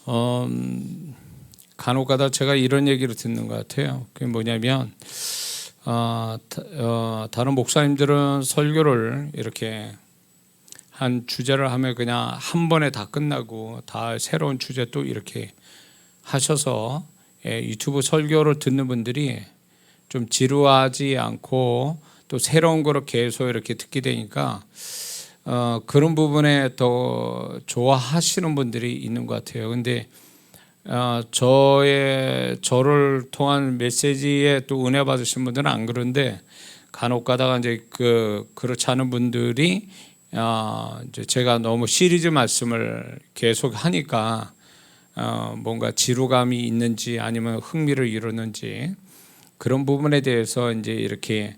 어, 간혹가다 제가 이런 얘기를 듣는 것 같아요. 그게 뭐냐면 다른 목사님들은 설교를 이렇게 한 주제를 하면 그냥 한 번에 다 끝나고 다 새로운 주제 또 이렇게 하셔서 유튜브 설교를 듣는 분들이 좀 지루하지 않고 또 새로운 거를 계속 이렇게 듣게 되니까 그런 부분에 더 좋아하시는 분들이 있는 것 같아요. 근데 저를 통한 메시지에 또 은혜 받으신 분들은 안 그런데 간혹 가다가 이제 그렇지 않은 분들이 이제 제가 너무 시리즈 말씀을 계속 하니까 뭔가 지루감이 있는지 아니면 흥미를 잃었는지 그런 부분에 대해서 이제 이렇게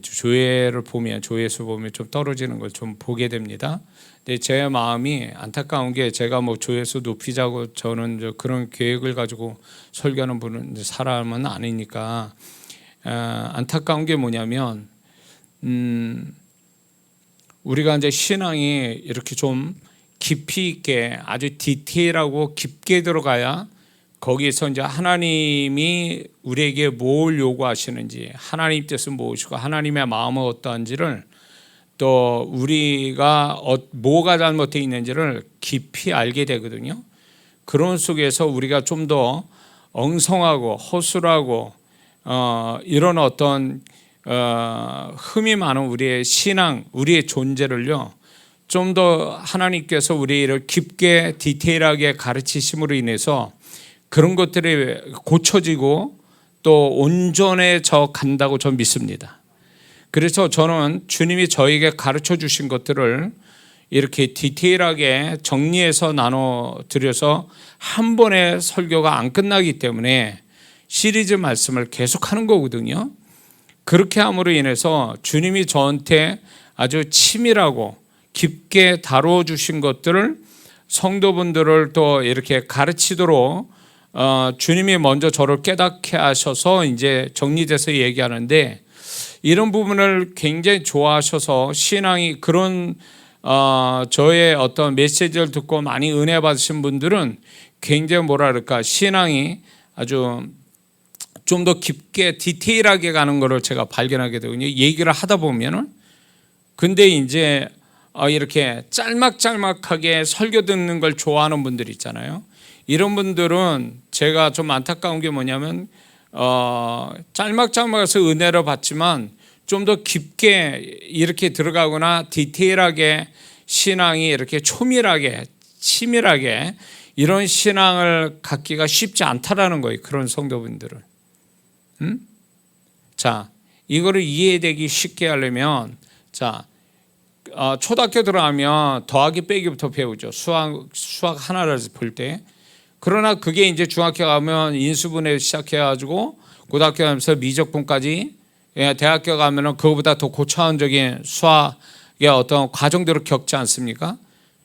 조회를 보면 조회수 보면 좀 떨어지는 걸 좀 보게 됩니다. 근데 제 마음이 안타까운 게 제가 뭐 조회수 높이자고 저는 그런 계획을 가지고 설교하는 분은 사람은 아니니까 안타까운 게 뭐냐면 우리가 이제 신앙이 이렇게 좀 깊이 있게 아주 디테일하고 깊게 들어가야 거기에서 이제 하나님이 우리에게 뭘 요구하시는지 하나님 뜻은 무엇이고 하나님의 마음은 어떠한지를 또 우리가 뭐가 잘못되어 있는지를 깊이 알게 되거든요. 그런 속에서 우리가 좀 더 엉성하고 허술하고 이런 어떤 흠이 많은 우리의 신앙, 우리의 존재를요 좀 더 하나님께서 우리를 깊게 디테일하게 가르치심으로 인해서 그런 것들이 고쳐지고 또 온전해져 간다고 저는 믿습니다. 그래서 저는 주님이 저에게 가르쳐 주신 것들을 이렇게 디테일하게 정리해서 나눠드려서 한 번에 설교가 안 끝나기 때문에 시리즈 말씀을 계속하는 거거든요. 그렇게 함으로 인해서 주님이 저한테 아주 치밀하고 깊게 다루어 주신 것들을 성도분들을 또 이렇게 가르치도록 주님이 먼저 저를 깨닫게 하셔서 이제 정리돼서 얘기하는데 이런 부분을 굉장히 좋아하셔서 신앙이 그런 저의 어떤 메시지를 듣고 많이 은혜 받으신 분들은 굉장히 뭐라 그럴까 신앙이 아주 좀 더 깊게 디테일하게 가는 것을 제가 발견하게 되거든요. 얘기를 하다 보면은 근데 이제 이렇게 짤막짤막하게 설교 듣는 걸 좋아하는 분들 있잖아요. 이런 분들은 제가 좀 안타까운 게 뭐냐면 짤막짤막해서 은혜를 받지만 좀 더 깊게 이렇게 들어가거나 디테일하게 신앙이 이렇게 초밀하게 치밀하게 이런 신앙을 갖기가 쉽지 않다라는 거예요. 그런 성도분들은. 자, 이거를 이해되기 쉽게 하려면 초등학교 들어가면 더하기 빼기부터 배우죠. 수학 하나를 볼 때. 그러나 그게 이제 중학교 가면 인수분해 시작해가지고 고등학교 가면서 미적분까지 대학교 가면은 그거보다 더 고차원적인 수학의 어떤 과정들을 겪지 않습니까?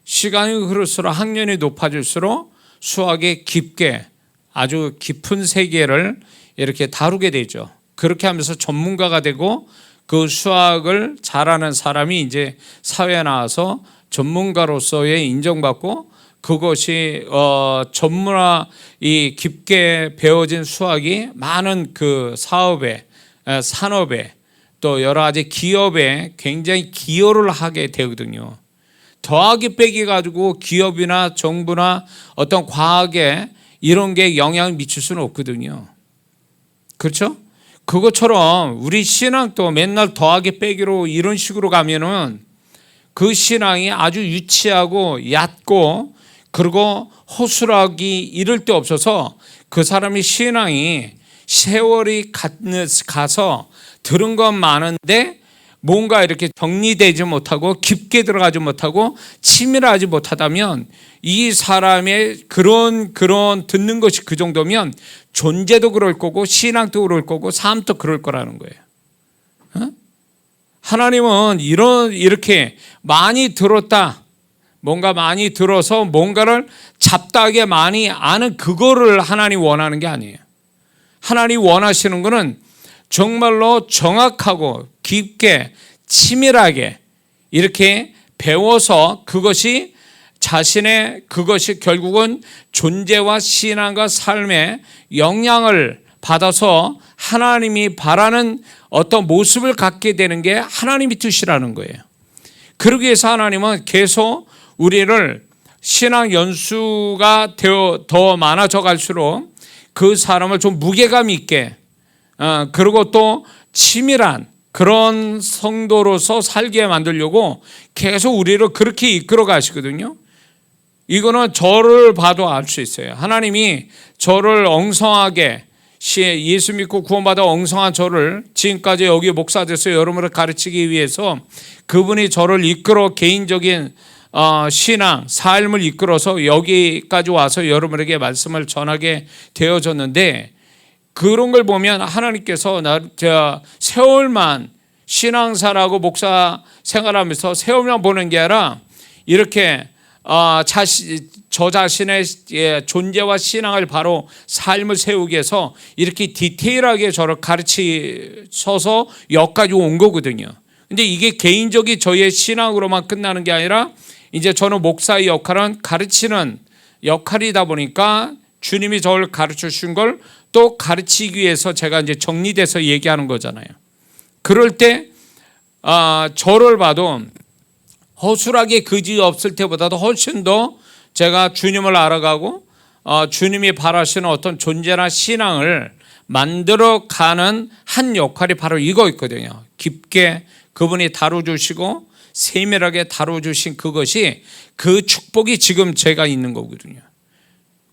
시간이 흐를수록 학년이 높아질수록 수학의 깊게 아주 깊은 세계를 이렇게 다루게 되죠. 그렇게 하면서 전문가가 되고 그 수학을 잘하는 사람이 이제 사회에 나와서 전문가로서의 인정받고 그것이 전문화 이 깊게 배워진 수학이 많은 그 사업에 산업에 또 여러 가지 기업에 굉장히 기여를 하게 되거든요. 더하기 빼기 가지고 기업이나 정부나 어떤 과학에 이런 게 영향을 미칠 수는 없거든요. 그렇죠? 그것처럼 우리 신앙도 맨날 더하기 빼기로 이런 식으로 가면은 그 신앙이 아주 유치하고 얕고 그리고 허술하기 이를 데 없어서 그 사람의 신앙이 세월이 가서 들은 건 많은데 뭔가 이렇게 정리되지 못하고 깊게 들어가지 못하고 치밀하지 못하다면 이 사람의 그런 듣는 것이 그 정도면 존재도 그럴 거고 신앙도 그럴 거고 삶도 그럴 거라는 거예요. 하나님은 이렇게 많이 들었다. 뭔가 많이 들어서 뭔가를 잡다하게 많이 아는 그거를 하나님 원하는 게 아니에요. 하나님 원하시는 거는 정말로 정확하고 깊게 치밀하게 이렇게 배워서 그것이 자신의 그것이 결국은 존재와 신앙과 삶에 영향을 받아서 하나님이 바라는 어떤 모습을 갖게 되는 게 하나님의 뜻이라는 거예요. 그러기 위해서 하나님은 계속 우리를 신앙 연수가 더 많아져 갈수록 그 사람을 좀 무게감 있게 그리고 또 치밀한 그런 성도로서 살게 만들려고 계속 우리를 그렇게 이끌어 가시거든요. 이거는 저를 봐도 알 수 있어요. 하나님이 저를 엉성하게 예수 믿고 구원받아 엉성한 저를 지금까지 여기 목사 돼서 여러분을 가르치기 위해서 그분이 저를 이끌어 개인적인 신앙, 삶을 이끌어서 여기까지 와서 여러분에게 말씀을 전하게 되어졌는데, 그런 걸 보면 하나님께서 세월만 신앙사라고 목사 생활하면서 세월만 보는 게 아니라 이렇게 저 자신의 존재와 신앙을 바로 삶을 세우기 위해서 이렇게 디테일하게 저를 가르치셔서 여기까지 온 거거든요. 근데 이게 개인적인 저의 신앙으로만 끝나는 게 아니라 이제 저는 목사의 역할은 가르치는 역할이다 보니까 주님이 저를 가르쳐 주신 걸 또 가르치기 위해서 제가 이제 정리돼서 얘기하는 거잖아요. 그럴 때 저를 봐도 허술하게 그지 없을 때보다도 훨씬 더 제가 주님을 알아가고 주님이 바라시는 어떤 존재나 신앙을 만들어가는 한 역할이 바로 이거 있거든요. 깊게 그분이 다뤄주시고 세밀하게 다뤄주신 그것이, 그 축복이 지금 제가 있는 거거든요.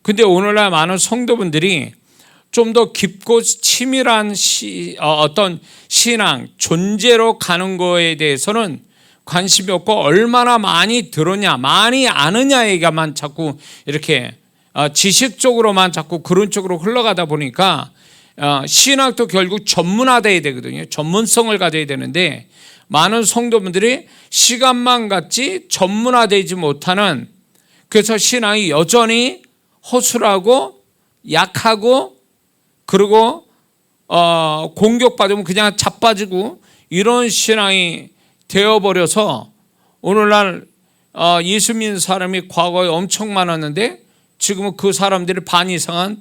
근데 오늘날 많은 성도분들이 좀 더 깊고 치밀한 어떤 신앙, 존재로 가는 거에 대해서는 관심이 없고 얼마나 많이 들었냐, 많이 아느냐에게만 자꾸 이렇게 지식적으로만 자꾸 그런 쪽으로 흘러가다 보니까 신학도 결국 전문화돼야 되거든요. 전문성을 가져야 되는데 많은 성도분들이 시간만 갖지 전문화되지 못하는, 그래서 신앙이 여전히 허술하고 약하고 그리고 공격받으면 그냥 자빠지고 이런 신앙이 되어버려서 오늘날 예수 믿는 사람이 과거에 엄청 많았는데 지금은 그 사람들이 반 이상은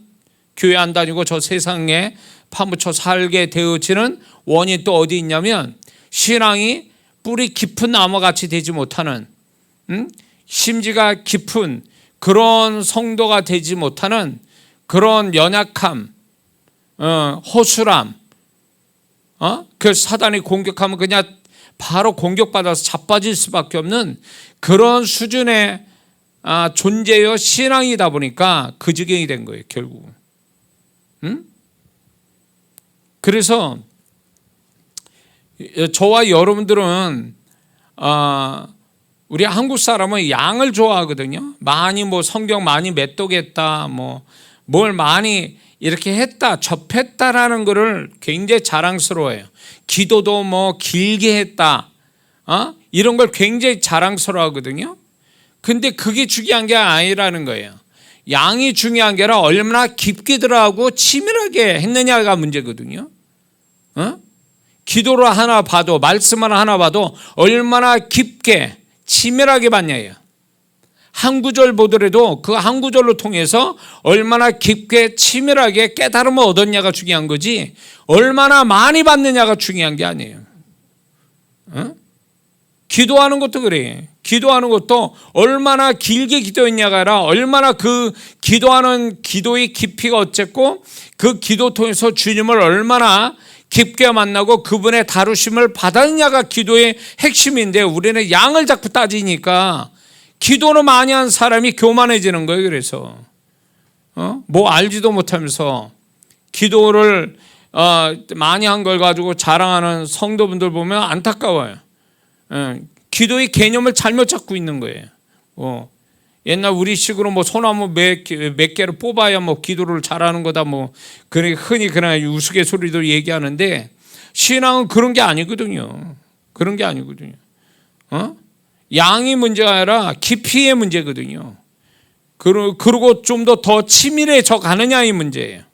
교회 안 다니고 저 세상에 파묻혀 살게 되어지는 원인이 또 어디 있냐면, 신앙이 뿌리 깊은 나무같이 되지 못하는, 심지가 깊은 그런 성도가 되지 못하는 그런 연약함, 허술함, 그 사단이 공격하면 그냥 바로 공격받아서 자빠질 수밖에 없는 그런 수준의 존재여 신앙이다 보니까 그 지경이 된 거예요, 결국은. 그래서 저와 여러분들은 우리 한국 사람은 양을 좋아하거든요. 많이 성경 많이 맺독했다, 뭘 많이 이렇게 했다, 접했다라는 것을 굉장히 자랑스러워해요. 기도도 길게 했다, 이런 걸 굉장히 자랑스러워하거든요. 근데 그게 중요한 게 아니라는 거예요. 양이 중요한 게 아니라 얼마나 깊게 들어가고 치밀하게 했느냐가 문제거든요. 기도를 하나 봐도, 말씀을 하나 봐도 얼마나 깊게 치밀하게 봤냐예요. 한 구절 보더라도 그 한 구절로 통해서 얼마나 깊게 치밀하게 깨달음을 얻었냐가 중요한 거지, 얼마나 많이 받느냐가 중요한 게 아니에요. 기도하는 것도 그래. 기도하는 것도 얼마나 길게 기도했냐가 아니라 얼마나 그 기도하는 기도의 깊이가 어쨌고 그 기도 통해서 주님을 얼마나 깊게 만나고 그분의 다루심을 받았냐가 기도의 핵심인데, 우리는 양을 자꾸 따지니까 기도는 많이 한 사람이 교만해지는 거예요. 그래서 알지도 못하면서 기도를 많이 한 걸 가지고 자랑하는 성도분들 보면 안타까워요. 기도의 개념을 잘못 잡고 있는 거예요. 옛날 우리식으로 소나무 몇 개를 뽑아야 기도를 잘하는 거다, 그렇게 흔히 그냥 우스갯소리도 얘기하는데, 신앙은 그런 게 아니거든요. 그런 게 아니거든요. 양이 문제가 아니라 깊이의 문제거든요. 그리고 좀 더 치밀해져 가느냐의 문제예요.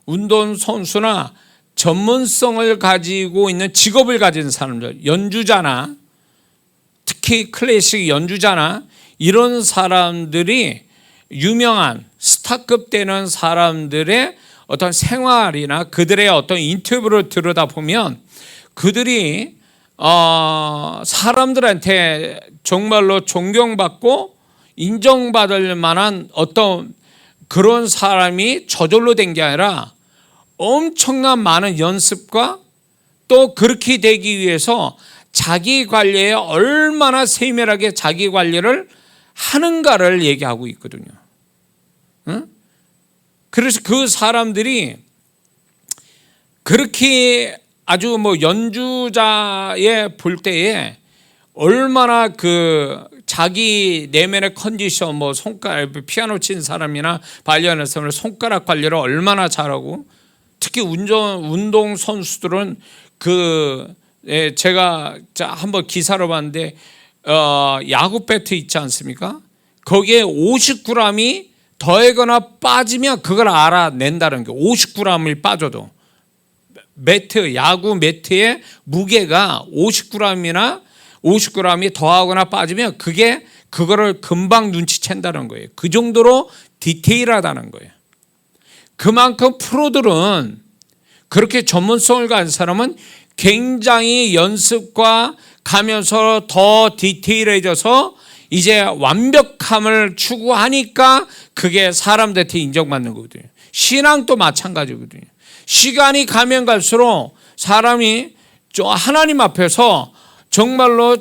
운동선수나 전문성을 가지고 있는 직업을 가진 사람들, 연주자나 특히 클래식 연주자나 이런 사람들이 유명한 스타급 되는 사람들의 어떤 생활이나 그들의 어떤 인터뷰를 들여다보면 그들이 사람들한테 정말로 존경받고 인정받을 만한 어떤 그런 사람이 저절로 된 게 아니라 엄청난 많은 연습과 또 그렇게 되기 위해서 자기 관리에 얼마나 세밀하게 자기 관리를 하는가를 얘기하고 있거든요. 응? 그래서 그 사람들이 그렇게 아주 뭐 연주자의 볼 때에 얼마나 그 자기 내면의 컨디션, 뭐 손가락, 피아노 친 사람이나 바이올린 사람은 손가락 관리를 얼마나 잘하고, 특히 운동 선수들은 제가 한번 기사로 봤는데 야구 배트 있지 않습니까? 거기에 50g이 더하거나 빠지면 그걸 알아낸다는 게, 50g을 빠져도 매트, 야구 매트의 무게가 50g이나 50g이 더하거나 빠지면 그거를 금방 눈치챈다는 거예요. 그 정도로 디테일하다는 거예요. 그만큼 프로들은, 그렇게 전문성을 가진 사람은 굉장히 연습과 가면서 더 디테일해져서 이제 완벽함을 추구하니까 그게 사람들한테 인정받는 거거든요. 신앙도 마찬가지거든요. 시간이 가면 갈수록 사람이 하나님 앞에서 정말로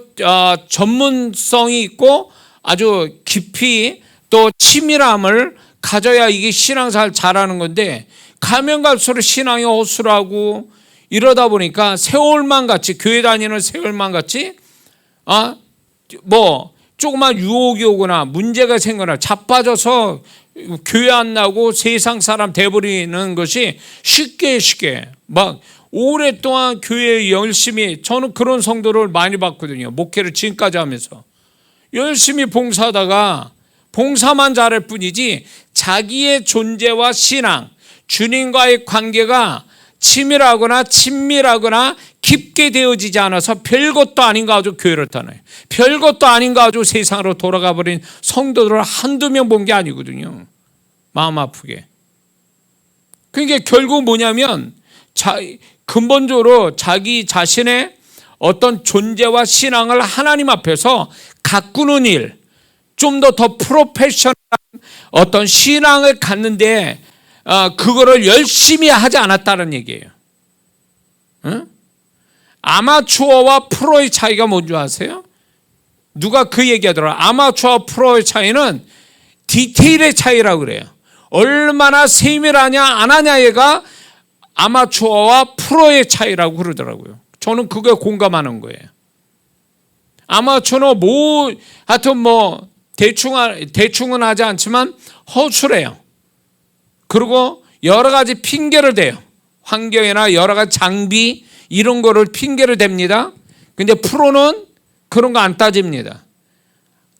전문성이 있고 아주 깊이 또 치밀함을 가져야 이게 신앙생활 잘하는 건데, 가면 갈수록 신앙이 허술하고 이러다 보니까 세월만 같이, 교회 다니는 세월만 같이 뭐 조그만 유혹이 오거나 문제가 생거나 자빠져서 교회 안 나고 세상 사람 돼버리는 것이 쉽게 막 오랫동안 교회에 열심히, 저는 그런 성도를 많이 봤거든요. 목회를 지금까지 하면서 열심히 봉사하다가 봉사만 잘할 뿐이지 자기의 존재와 신앙, 주님과의 관계가 치밀하거나 친밀하거나 깊게 되어지지 않아서 별것도 아닌 거 가지고 교회를 떠나요. 별것도 아닌 거 가지고 세상으로 돌아가 버린 성도들을 한두 명 본 게 아니거든요. 마음 아프게. 그러니까 결국 뭐냐면 근본적으로 자기 자신의 어떤 존재와 신앙을 하나님 앞에서 가꾸는 일, 좀 더 프로페셔널한 어떤 신앙을 갖는데 그거를 열심히 하지 않았다는 얘기예요. 응? 아마추어와 프로의 차이가 뭔지 아세요? 누가 그 얘기하더라. 아마추어와 프로의 차이는 디테일의 차이라고 그래요. 얼마나 세밀하냐 안 하냐가 아마추어와 프로의 차이라고 그러더라고요. 저는 그게 공감하는 거예요. 아마추어는 하여튼 대충은 하지 않지만 허술해요. 그리고 여러 가지 핑계를 대요. 환경이나 여러 가지 장비 이런 거를 핑계를 댑니다. 근데 프로는 그런 거 안 따집니다.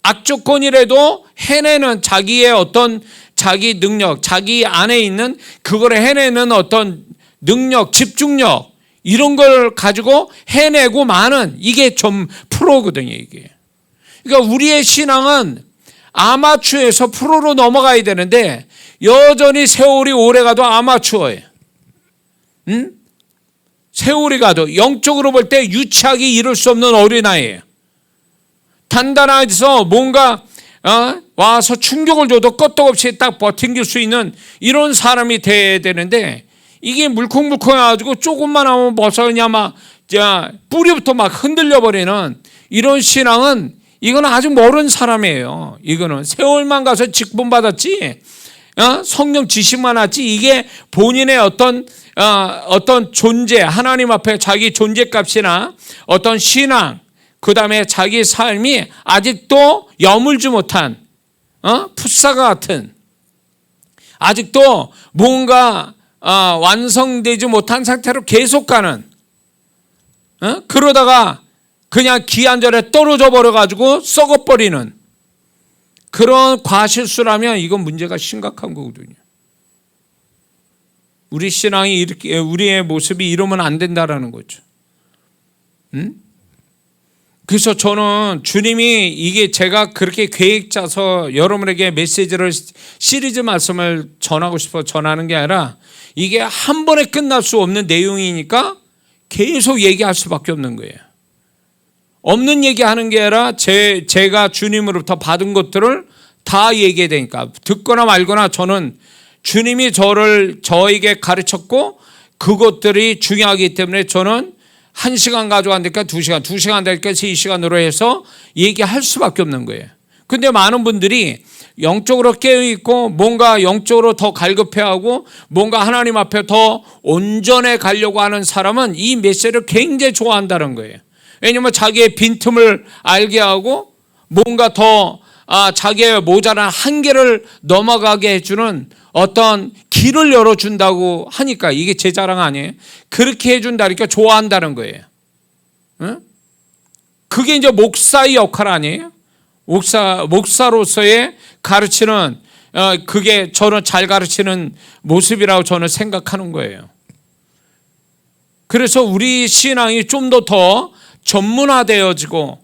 악조건이라도 해내는 자기의 어떤 자기 능력, 자기 안에 있는 그걸 해내는 어떤 능력, 집중력 이런 걸 가지고 해내고 마는, 이게 좀 프로거든요, 이게. 그러니까 우리의 신앙은 아마추어에서 프로로 넘어가야 되는데 여전히 세월이 오래가도 아마추어예요. 응? 세월이 가도 영적으로 볼 때 유치하게 이룰 수 없는 어린아이예요. 단단해서 뭔가 와서 충격을 줘도 끄떡없이 딱 버팅길 수 있는 이런 사람이 돼야 되는데, 이게 물컹물컹해가지고 조금만 하면 벌써 그냥 막 뿌리부터 막 흔들려 버리는 이런 신앙은, 이건 아직 모르는 사람이에요. 이거는 세월만 가서 직분 받았지, 성령 지식만 왔지, 이게 본인의 어떤 존재, 하나님 앞에 자기 존재값이나 어떤 신앙, 그 다음에 자기 삶이 아직도 여물지 못한 풋사과 같은, 아직도 뭔가 완성되지 못한 상태로 계속 가는, 그러다가 그냥 기한절에 떨어져 버려가지고 썩어버리는 그런 과실수라면 이건 문제가 심각한 거거든요. 우리 신앙이 이렇게, 우리의 모습이 이러면 안 된다라는 거죠. 그래서 저는 주님이 이게 제가 그렇게 계획 짜서 여러분에게 메시지를 시리즈 말씀을 전하고 싶어 전하는 게 아니라 이게 한 번에 끝날 수 없는 내용이니까 계속 얘기할 수밖에 없는 거예요. 없는 얘기하는 게 아니라 제가 주님으로부터 받은 것들을 다 얘기해야 되니까 듣거나 말거나 저는 주님이 저에게 가르쳤고 그것들이 중요하기 때문에 저는 1시간 가져간다니까 2시간, 2시간 되니까 3시간으로 해서 얘기할 수밖에 없는 거예요. 근데 많은 분들이 영적으로 깨어있고 뭔가 영적으로 더 갈급해하고 뭔가 하나님 앞에 더 온전해 가려고 하는 사람은 이 메시지를 굉장히 좋아한다는 거예요. 왜냐하면 자기의 빈틈을 알게 하고 뭔가 더 자기의 모자란 한계를 넘어가게 해주는 어떤 길을 열어준다고 하니까 이게 제 자랑 아니에요? 그렇게 해준다니까 좋아한다는 거예요. 응? 그게 이제 목사의 역할 아니에요? 목사로서의 가르치는 그게 저는 잘 가르치는 모습이라고 저는 생각하는 거예요. 그래서 우리 신앙이 좀 더 전문화되어지고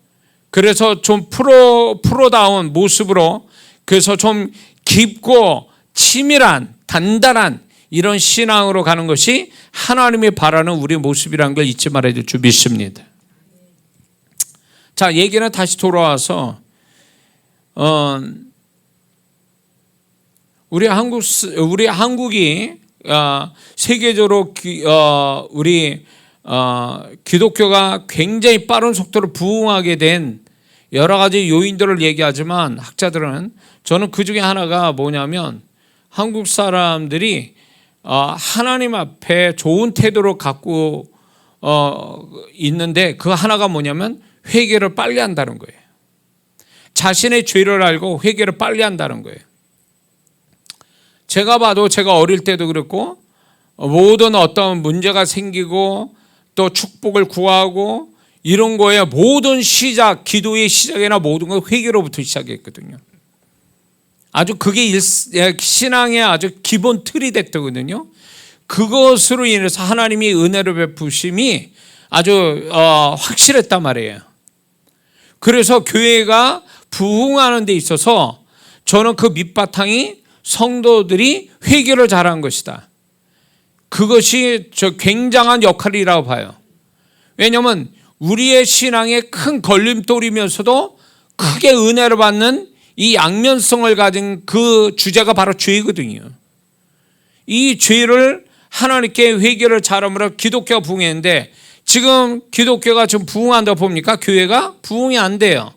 그래서 좀 프로다운 모습으로 그래서 좀 깊고 치밀한 단단한 이런 신앙으로 가는 것이 하나님이 바라는 우리의 모습이라는 걸 잊지 말아야 될 줄 믿습니다. 자, 얘기는 다시 돌아와서 우리 한국이 세계적으로 우리 기독교가 굉장히 빠른 속도로 부흥하게 된 여러 가지 요인들을 얘기하지만 학자들은 저는 그 중에 하나가 뭐냐면 한국 사람들이 하나님 앞에 좋은 태도를 갖고 있는데 그 하나가 뭐냐면 회개를 빨리 한다는 거예요. 자신의 죄를 알고 회개를 빨리 한다는 거예요. 제가 봐도 제가 어릴 때도 그랬고 모든 어떤 문제가 생기고 또 축복을 구하고 이런 거에 모든 시작, 기도의 시작이나 모든 건 회개로부터 시작했거든요. 아주 그게 신앙의 아주 기본 틀이 됐거든요. 그것으로 인해서 하나님이 은혜를 베푸심이 아주 확실했단 말이에요. 그래서 교회가 부흥하는 데 있어서 저는 그 밑바탕이 성도들이 회개를 잘한 것이다. 그것이 저 굉장한 역할이라고 봐요. 왜냐하면 우리의 신앙의 큰 걸림돌이면서도 크게 은혜를 받는 이 양면성을 가진 그 주제가 바로 죄거든요. 이 죄를 하나님께 회개를 잘함으로 기독교가 부흥했는데 지금 기독교가 지금 부흥한다고 봅니까? 교회가 부흥이 안 돼요.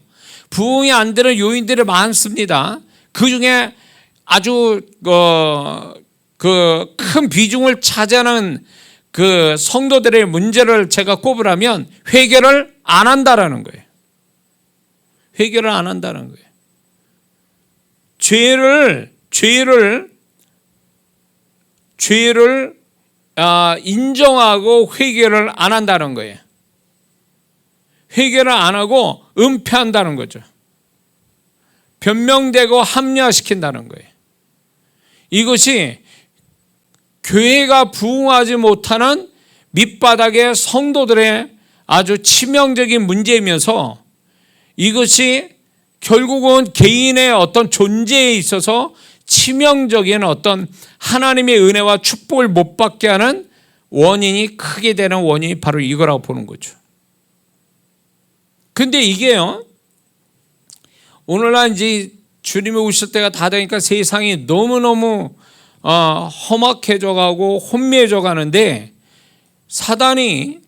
부흥이 안 되는 요인들이 많습니다. 그 중에 아주 그 큰 비중을 차지하는 그 성도들의 문제를 제가 꼽으라면 회개를 안 한다라는 거예요. 회개를 안 한다는 거예요. 죄를 인정하고 회개를 안 한다는 거예요. 회개를 안 하고 은폐한다는 거죠. 변명되고 합리화시킨다는 거예요. 이것이 교회가 부흥하지 못하는 밑바닥의 성도들의 아주 치명적인 문제이면서 이것이 결국은 개인의 어떤 존재에 있어서 치명적인 어떤 하나님의 은혜와 축복을 못 받게 하는 원인이 크게 되는 원인이 바로 이거라고 보는 거죠. 근데 이게요, 오늘날 이제 주님이 오실 때가 다 되니까 세상이 너무너무 험악해져 가고 혼미해져 가는데 사단이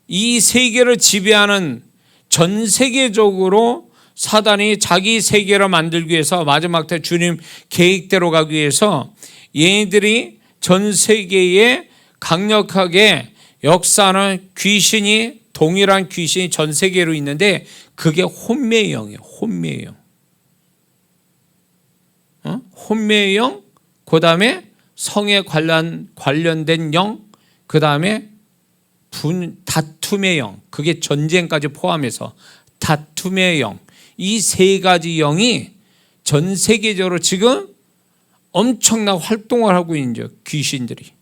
이 세계를 지배하는 전 세계적으로 사단이 자기 세계를 만들기 위해서 마지막 때 주님 계획대로 가기 위해서 얘네들이 전 세계에 강력하게 역사하는 귀신이 동일한 귀신이 전 세계로 있는데 그게 혼미의 영이에요. 혼미의 영. 혼미의 영, 그 다음에 성에 관련된 영, 그 다음에 다툼의 영, 그게 전쟁까지 포함해서 다툼의 영, 이 세 가지 영이 전 세계적으로 지금 엄청난 활동을 하고 있는 귀신들이.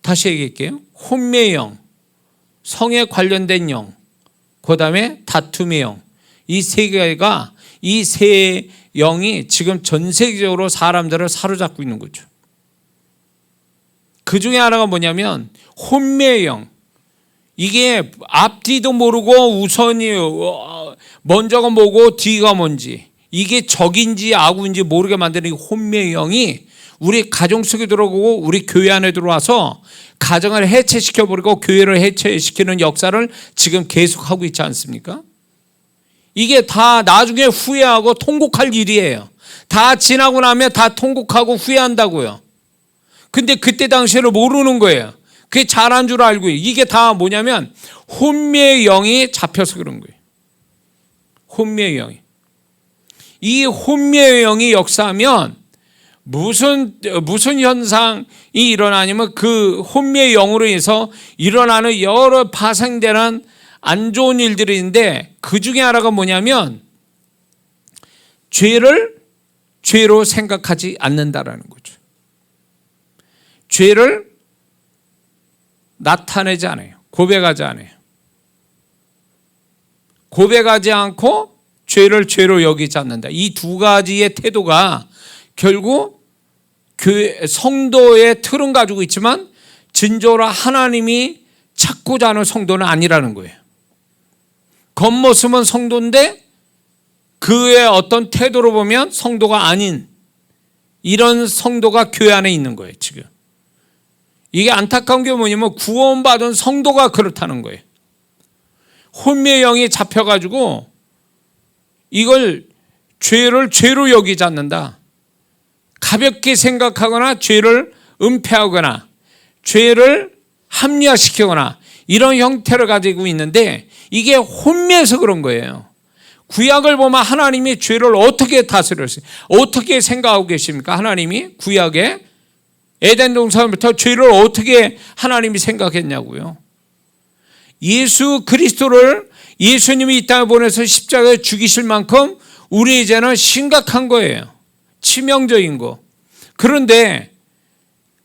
다시 얘기할게요. 혼미의 영, 성에 관련된 영, 그 다음에 다툼의 영. 이 세 개가, 이 세 영이 지금 전 세계적으로 사람들을 사로잡고 있는 거죠. 그 중에 하나가 뭐냐면 혼미의 영. 이게 앞뒤도 모르고 우선이 먼저가 뭐고 뒤가 뭔지, 이게 적인지 악인지 모르게 만드는 이 혼미의 영이 우리 가정 속에 들어오고 우리 교회 안에 들어와서 가정을 해체시켜버리고 교회를 해체시키는 역사를 지금 계속하고 있지 않습니까? 이게 다 나중에 후회하고 통곡할 일이에요. 다 지나고 나면 다 통곡하고 후회한다고요. 근데 그때 당시에는 모르는 거예요. 그게 잘한 줄 알고. 이게 다 뭐냐면 혼미의 영이 잡혀서 그런 거예요. 혼미의 영이. 이 혼미의 영이 역사하면 무슨 현상이 일어나냐면 그 혼미의 영으로 인해서 일어나는 여러 파생되는 안 좋은 일들이 있는데, 그 중에 하나가 뭐냐면 죄를 죄로 생각하지 않는다라는 거죠. 죄를 나타내지 않아요. 고백하지 않아요. 고백하지 않고 죄를 죄로 여기지 않는다. 이 두 가지의 태도가 결국 교회 성도의 틀은 가지고 있지만 진정으로 하나님이 찾고자 하는 성도는 아니라는 거예요. 겉모습은 성도인데 그의 어떤 태도로 보면 성도가 아닌 이런 성도가 교회 안에 있는 거예요. 지금 이게 안타까운 게 뭐냐면 구원받은 성도가 그렇다는 거예요. 혼미의 영이 잡혀가지고 이걸 죄를 죄로 여기지 않는다. 가볍게 생각하거나 죄를 은폐하거나 죄를 합리화시키거나 이런 형태를 가지고 있는데, 이게 혼미해서 그런 거예요. 구약을 보면 하나님이 죄를 어떻게 다스렸어요? 어떻게 생각하고 계십니까? 하나님이 구약에 에덴 동산부터 죄를 어떻게 하나님이 생각했냐고요. 예수 그리스도를 예수님이 이 땅에 보내서 십자가에 죽이실 만큼 우리 이제는 심각한 거예요. 치명적인 거. 그런데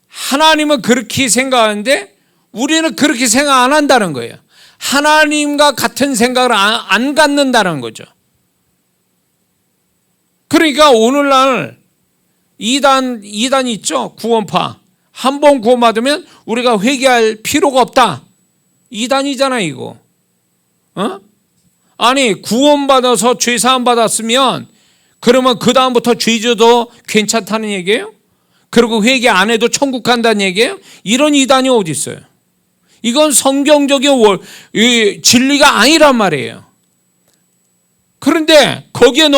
하나님은 그렇게 생각하는데 우리는 그렇게 생각 안 한다는 거예요. 하나님과 같은 생각을 안 갖는다는 거죠. 그러니까 오늘날 이단 있죠? 구원파. 한 번 구원받으면 우리가 회개할 필요가 없다. 이단이잖아 이거. 아니 구원받아서 죄사함 받았으면 그러면 그 다음부터 죄져도 괜찮다는 얘기예요? 그리고 회개 안 해도 천국 간다는 얘기예요? 이런 이단이 어디 있어요? 이건 성경적인 진리가 아니란 말이에요. 그런데 거기에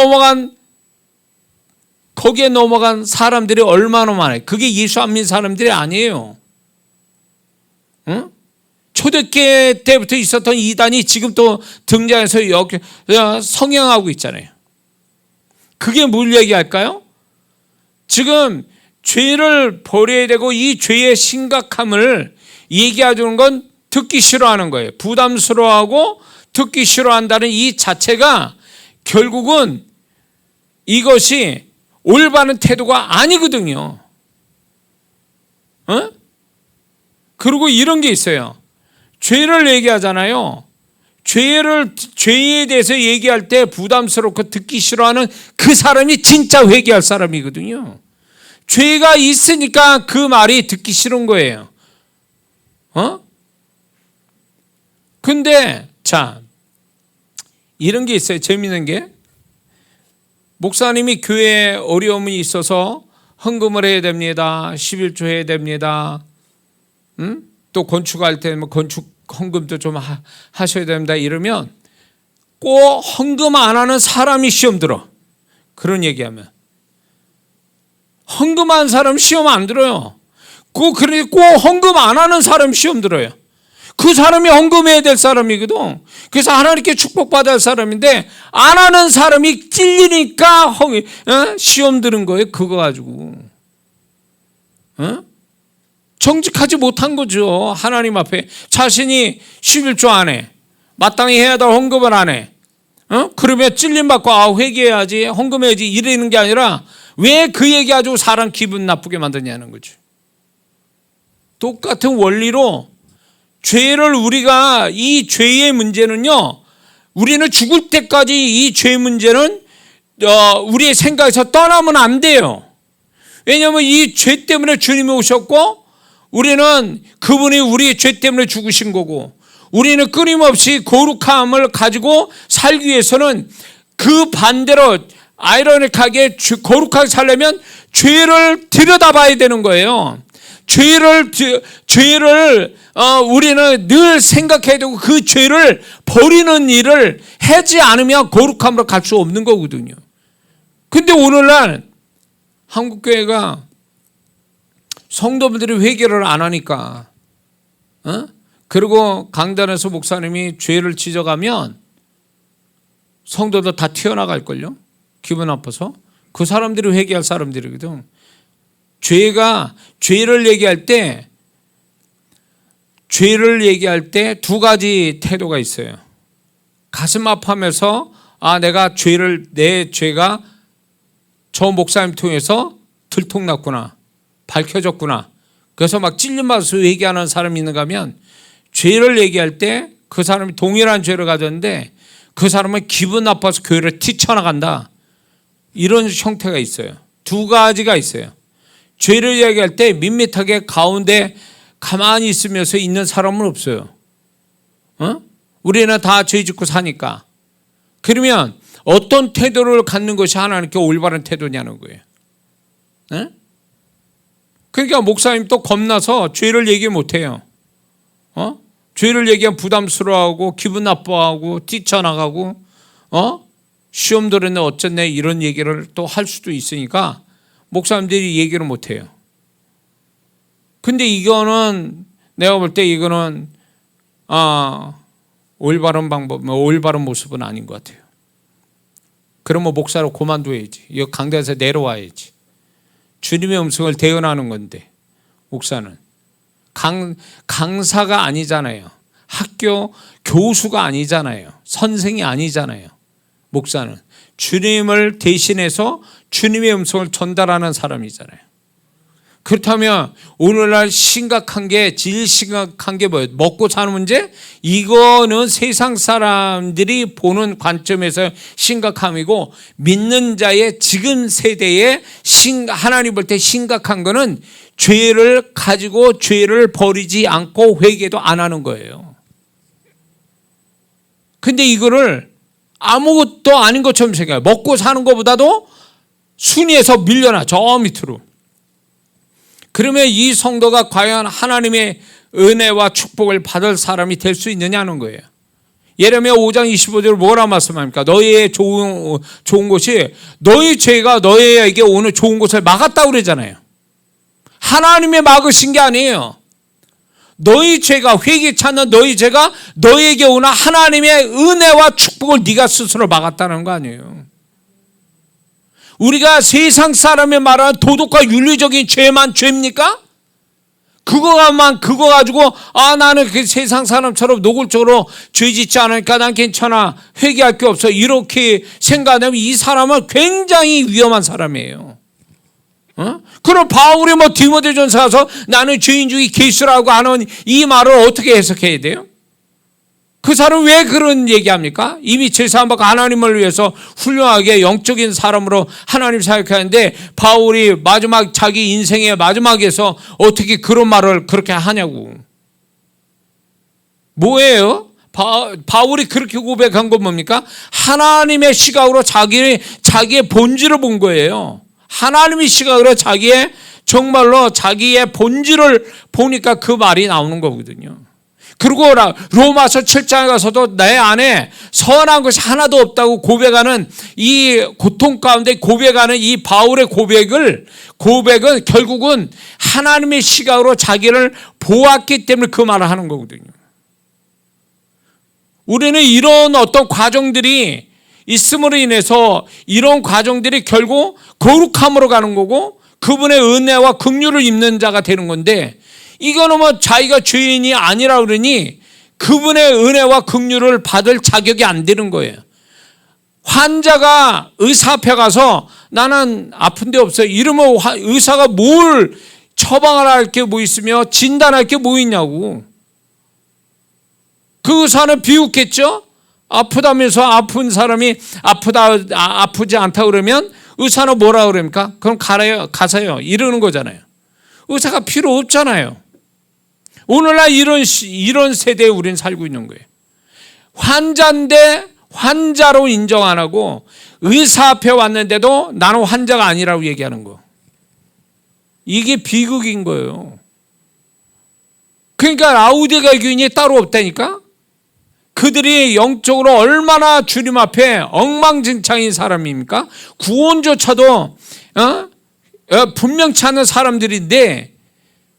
넘어간 사람들이 얼마나 많아요. 그게 예수 안 믿는 사람들이 아니에요. 응? 초대교회 때부터 있었던 이단이 지금 또 등장해서 성행하고 있잖아요. 그게 뭘 얘기할까요? 지금 죄를 버려야 되고 이 죄의 심각함을 얘기해주는 건 듣기 싫어하는 거예요. 부담스러워하고 듣기 싫어한다는 이 자체가 결국은 이것이 올바른 태도가 아니거든요. 그리고 이런 게 있어요. 죄를 얘기하잖아요. 죄에 대해서 얘기할 때 부담스럽고 듣기 싫어하는 그 사람이 진짜 회개할 사람이거든요. 죄가 있으니까 그 말이 듣기 싫은 거예요. 근데 자, 이런 게 있어요. 재밌는 게, 목사님이 교회에 어려움이 있어서 헌금을 해야 됩니다. 11조 해야 됩니다. 또 건축할 때 건축 헌금도 좀 하셔야 됩니다. 이러면 꼭 헌금 안 하는 사람이 시험 들어. 그런 얘기하면 헌금한 사람 시험 안 들어요. 꼭 헌금 안 하는 사람 시험 들어요. 그 사람이 헌금해야 될 사람이거든. 그래서 하나님께 축복받아야 할 사람인데 안 하는 사람이 찔리니까 시험 드는 거예요. 그거 가지고 정직하지 못한 거죠. 하나님 앞에 자신이 11조 안 해, 마땅히 해야 될 헌금을 안 해. 그러면 찔림받고 회개해야지, 헌금해야지 이러는 게 아니라 왜 그 얘기 가지고 사람 기분 나쁘게 만드냐는 거죠. 똑같은 원리로 죄를 우리가 이 죄의 문제는요. 우리는 죽을 때까지 이 죄 문제는 우리의 생각에서 떠나면 안 돼요. 왜냐하면 이 죄 때문에 주님이 오셨고 우리는 그분이 우리의 죄 때문에 죽으신 거고 우리는 끊임없이 거룩함을 가지고 살기 위해서는 그 반대로 아이러니하게 거룩하게 살려면 죄를 들여다봐야 되는 거예요. 죄를 우리는 늘 생각해야 되고 그 죄를 버리는 일을 하지 않으면 거룩함으로 갈 수 없는 거거든요. 근데 오늘날 한국교회가 성도분들이 회개를 안 하니까 그리고 강단에서 목사님이 죄를 지적하면 성도들 다 튀어나갈걸요. 기분 나빠서. 그 사람들이 회개할 사람들이거든. 죄를 얘기할 때 두 가지 태도가 있어요. 가슴 아파하면서 내 죄가 저 목사님 통해서 들통났구나, 밝혀졌구나. 그래서 막 찔림받아서 얘기하는 사람이 있는가 하면 죄를 얘기할 때 그 사람이 동일한 죄를 가졌는데 그 사람은 기분 나빠서 교회를 뛰쳐나간다. 이런 형태가 있어요. 두 가지가 있어요. 죄를 얘기할 때 밋밋하게 가운데 가만히 있으면서 있는 사람은 없어요. 우리는 다 죄 짓고 사니까. 그러면 어떤 태도를 갖는 것이 하나님께 올바른 태도냐는 거예요. 그러니까 목사님 또 겁나서 죄를 얘기 못해요. 죄를 얘기하면 부담스러워하고 기분 나빠하고 뛰쳐나가고 시험 들었네 어쨌네 이런 얘기를 또 할 수도 있으니까 목사님들이 얘기를 못해요. 근데 이거는 내가 볼 때 이거는 올바른 모습은 아닌 것 같아요. 그러면 목사로 그만둬야지. 이거 강단에서 내려와야지. 주님의 음성을 대언하는 건데 목사는 강사가 아니잖아요. 학교 교수가 아니잖아요. 선생이 아니잖아요. 목사는 주님을 대신해서 주님의 음성을 전달하는 사람이잖아요. 그렇다면 오늘날 제일 심각한 게 뭐예요? 먹고 사는 문제? 이거는 세상 사람들이 보는 관점에서 심각함이고 믿는 자의 지금 세대에 하나님 볼 때 심각한 거는 죄를 가지고 죄를 버리지 않고 회개도 안 하는 거예요. 근데 이거를 아무것도 아닌 것처럼 생각해요. 먹고 사는 것보다도 순위에서 밀려나 저 밑으로. 그러면 이 성도가 과연 하나님의 은혜와 축복을 받을 사람이 될 수 있느냐는 거예요. 예레미야 5장 25절을 뭐라 말씀합니까? 너희의 좋은 곳이 너희 죄가 너희에게 오는 좋은 곳을 막았다고 그러잖아요. 하나님의 막으신 게 아니에요. 너희 죄가 회개 찾는 너희 죄가 너희에게 오는 하나님의 은혜와 축복을 네가 스스로 막았다는 거 아니에요. 우리가 세상 사람의 말하는 도덕과 윤리적인 죄만 죄입니까? 그거 가지고 나는 그 세상 사람처럼 노골적으로 죄 짓지 않으니까 난 괜찮아, 회개할 게 없어, 이렇게 생각하면 이 사람은 굉장히 위험한 사람이에요. 그럼 바울이 디모데전서 가서 나는 죄인 중에 개수라고 하는 이 말을 어떻게 해석해야 돼요? 그 사람 왜 그런 얘기합니까? 이미 제사함받고 하나님을 위해서 훌륭하게 영적인 사람으로 하나님 사역하는데 바울이 자기 인생의 마지막에서 어떻게 그런 말을 그렇게 하냐고. 뭐예요? 바울이 그렇게 고백한 건 뭡니까? 하나님의 시각으로 자기의 본질을 본 거예요. 하나님의 시각으로 정말로 자기의 본질을 보니까 그 말이 나오는 거거든요. 그리고 로마서 7장에 가서도 내 안에 선한 것이 하나도 없다고 고백하는 이 고통 가운데 고백하는 이 바울의 고백은 결국은 하나님의 시각으로 자기를 보았기 때문에 그 말을 하는 거거든요. 우리는 이런 어떤 과정들이 있음으로 인해서 이런 과정들이 결국 거룩함으로 가는 거고 그분의 은혜와 긍휼을 입는 자가 되는 건데, 이거는 자기가 죄인이 아니라 그러니 그분의 은혜와 긍휼을 받을 자격이 안 되는 거예요. 환자가 의사 앞에 가서 나는 아픈 데 없어요 이러면 의사가 뭘 처방할 게 뭐 있으며 진단할 게 뭐 있냐고. 그 의사는 비웃겠죠? 아프다면서 아픈 사람이 아프지 않다 그러면 의사는 뭐라 그럽니까? 그럼 가세요. 이러는 거잖아요. 의사가 필요 없잖아요. 오늘날 이런 세대에 우리는 살고 있는 거예요. 환자인데 환자로 인정 안 하고 의사 앞에 왔는데도 나는 환자가 아니라고 얘기하는 거. 이게 비극인 거예요. 그러니까 라우디게아 교인이 따로 없다니까? 그들이 영적으로 얼마나 주님 앞에 엉망진창인 사람입니까? 구원조차도 분명치 않은 사람들인데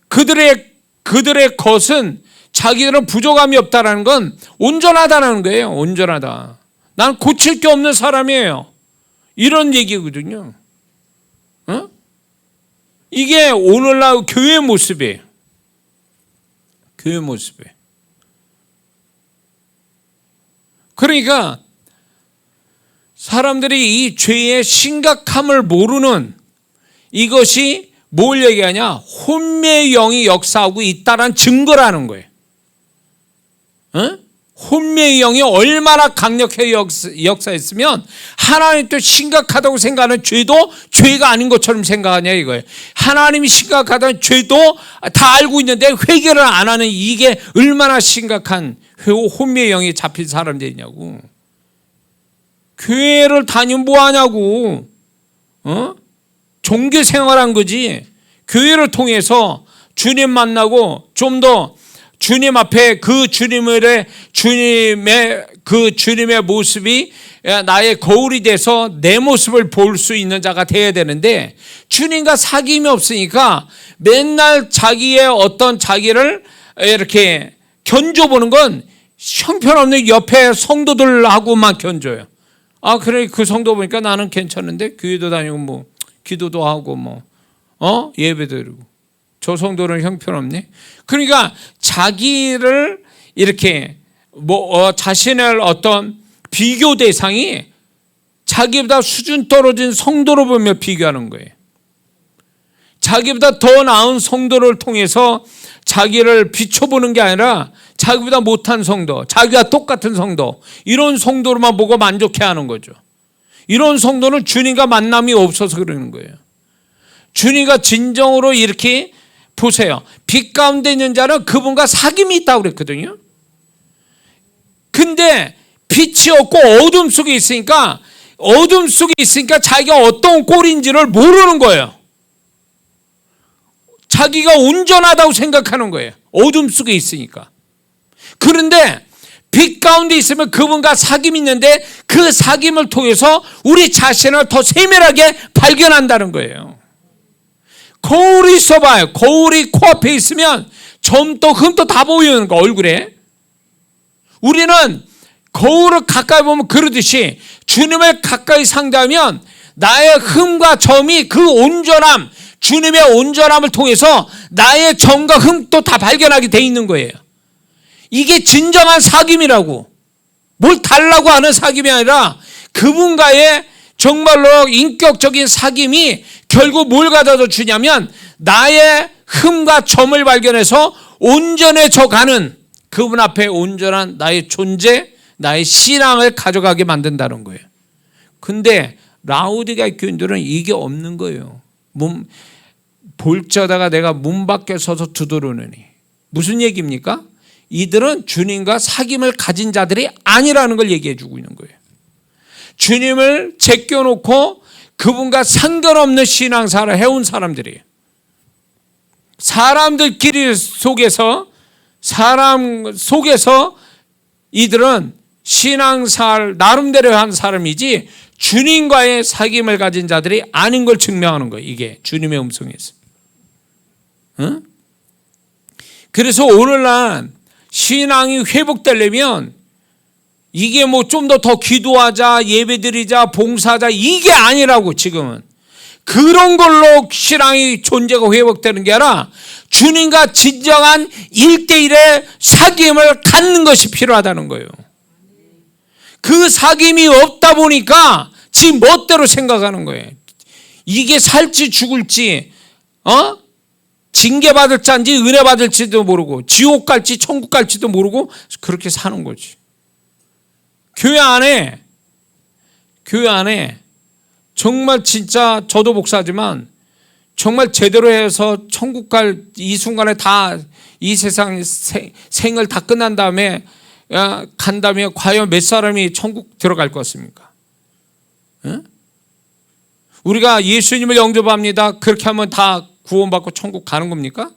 그들의 것은 자기들은 부족함이 없다는 건 온전하다는 거예요. 온전하다. 난 고칠 게 없는 사람이에요. 이런 얘기거든요. 이게 오늘날 교회 모습이에요. 교회 모습이에요. 그러니까 사람들이 이 죄의 심각함을 모르는 이것이 뭘 얘기하냐? 혼미의 영이 역사하고 있다는 증거라는 거예요. 혼미의 영이 얼마나 강력하게 역사했으면 하나님 또 심각하다고 생각하는 죄도 죄가 아닌 것처럼 생각하냐 이거예요. 하나님이 심각하다는 죄도 다 알고 있는데 회개를 안 하는 이게 얼마나 심각한 혼미의 영이 잡힌 사람들이냐고. 교회를 다니면 뭐하냐고. 종교 생활한 거지. 교회를 통해서 주님 만나고 좀 더 주님 앞에 주님의 모습이 나의 거울이 돼서 내 모습을 볼 수 있는 자가 돼야 되는데 주님과 사귐이 없으니까 맨날 자기를 이렇게 견줘보는 건 형편없는 옆에 성도들하고만 견줘요. 그래 그 성도 보니까 나는 괜찮은데 교회도 다니고 뭐 기도도 하고 뭐 예배 드리고 저 성도는 형편없네. 그러니까 자기를 이렇게 자신을 어떤 비교 대상이 자기보다 수준 떨어진 성도로 보며 비교하는 거예요. 자기보다 더 나은 성도를 통해서 자기를 비춰보는 게 아니라 자기보다 못한 성도, 자기와 똑같은 성도, 이런 성도로만 보고 만족해하는 거죠. 이런 성도는 주님과 만남이 없어서 그러는 거예요. 주님과 진정으로 이렇게 보세요. 빛 가운데 있는 자는 그분과 사귐이 있다고 그랬거든요. 근데 빛이 없고 어둠 속에 있으니까 자기가 어떤 꼴인지를 모르는 거예요. 자기가 온전하다고 생각하는 거예요. 어둠 속에 있으니까. 그런데 빛 가운데 있으면 그분과 사귐이 있는데 그 사귐을 통해서 우리 자신을 더 세밀하게 발견한다는 거예요. 거울이 있어봐요. 거울이 코앞에 있으면 점도 흠도 다 보이는 거 얼굴에. 우리는 거울을 가까이 보면 그러듯이 주님을 가까이 상대하면 나의 흠과 점이 그 온전함, 주님의 온전함을 통해서 나의 점과 흠도 다 발견하게 돼 있는 거예요. 이게 진정한 사귐이라고. 뭘 달라고 하는 사귐이 아니라 그분과의 정말로 인격적인 사귐이 결국 뭘 가져다 주냐면 나의 흠과 점을 발견해서 온전해져 가는 그분 앞에 온전한 나의 존재, 나의 신앙을 가져가게 만든다는 거예요. 근데 라우디게아 교인들은 이게 없는 거예요. 볼지어다가 내가 문 밖에 서서 두드러느니. 무슨 얘기입니까? 이들은 주님과 사귐을 가진 자들이 아니라는 걸 얘기해 주고 있는 거예요. 주님을 제껴놓고 그분과 상관없는 신앙생활을 해온 사람들이에요. 사람들끼리 사람 속에서 이들은 신앙생활 나름대로 한 사람이지 주님과의 사귐을 가진 자들이 아닌 걸 증명하는 거예요. 이게 주님의 음성에서. 그래서 오늘날 신앙이 회복되려면 이게 뭐 좀 더 기도하자, 예배드리자, 봉사하자 이게 아니라고. 지금은 그런 걸로 신앙의 존재가 회복되는 게 아니라 주님과 진정한 1대1의 사귐을 갖는 것이 필요하다는 거예요. 그 사귐이 없다 보니까 지 멋대로 생각하는 거예요. 이게 살지 죽을지 징계받을 자인지 은혜 받을지도 모르고 지옥 갈지 천국 갈지도 모르고 그렇게 사는 거지. 교회 안에 정말 진짜 저도 목사지만 정말 제대로 해서 천국 갈 이 순간에 다 이 세상 생을 다 끝난 다음에 간다면 과연 몇 사람이 천국 들어갈 것 같습니까? 응? 우리가 예수님을 영접합니다. 그렇게 하면 다 구원받고 천국 가는 겁니까?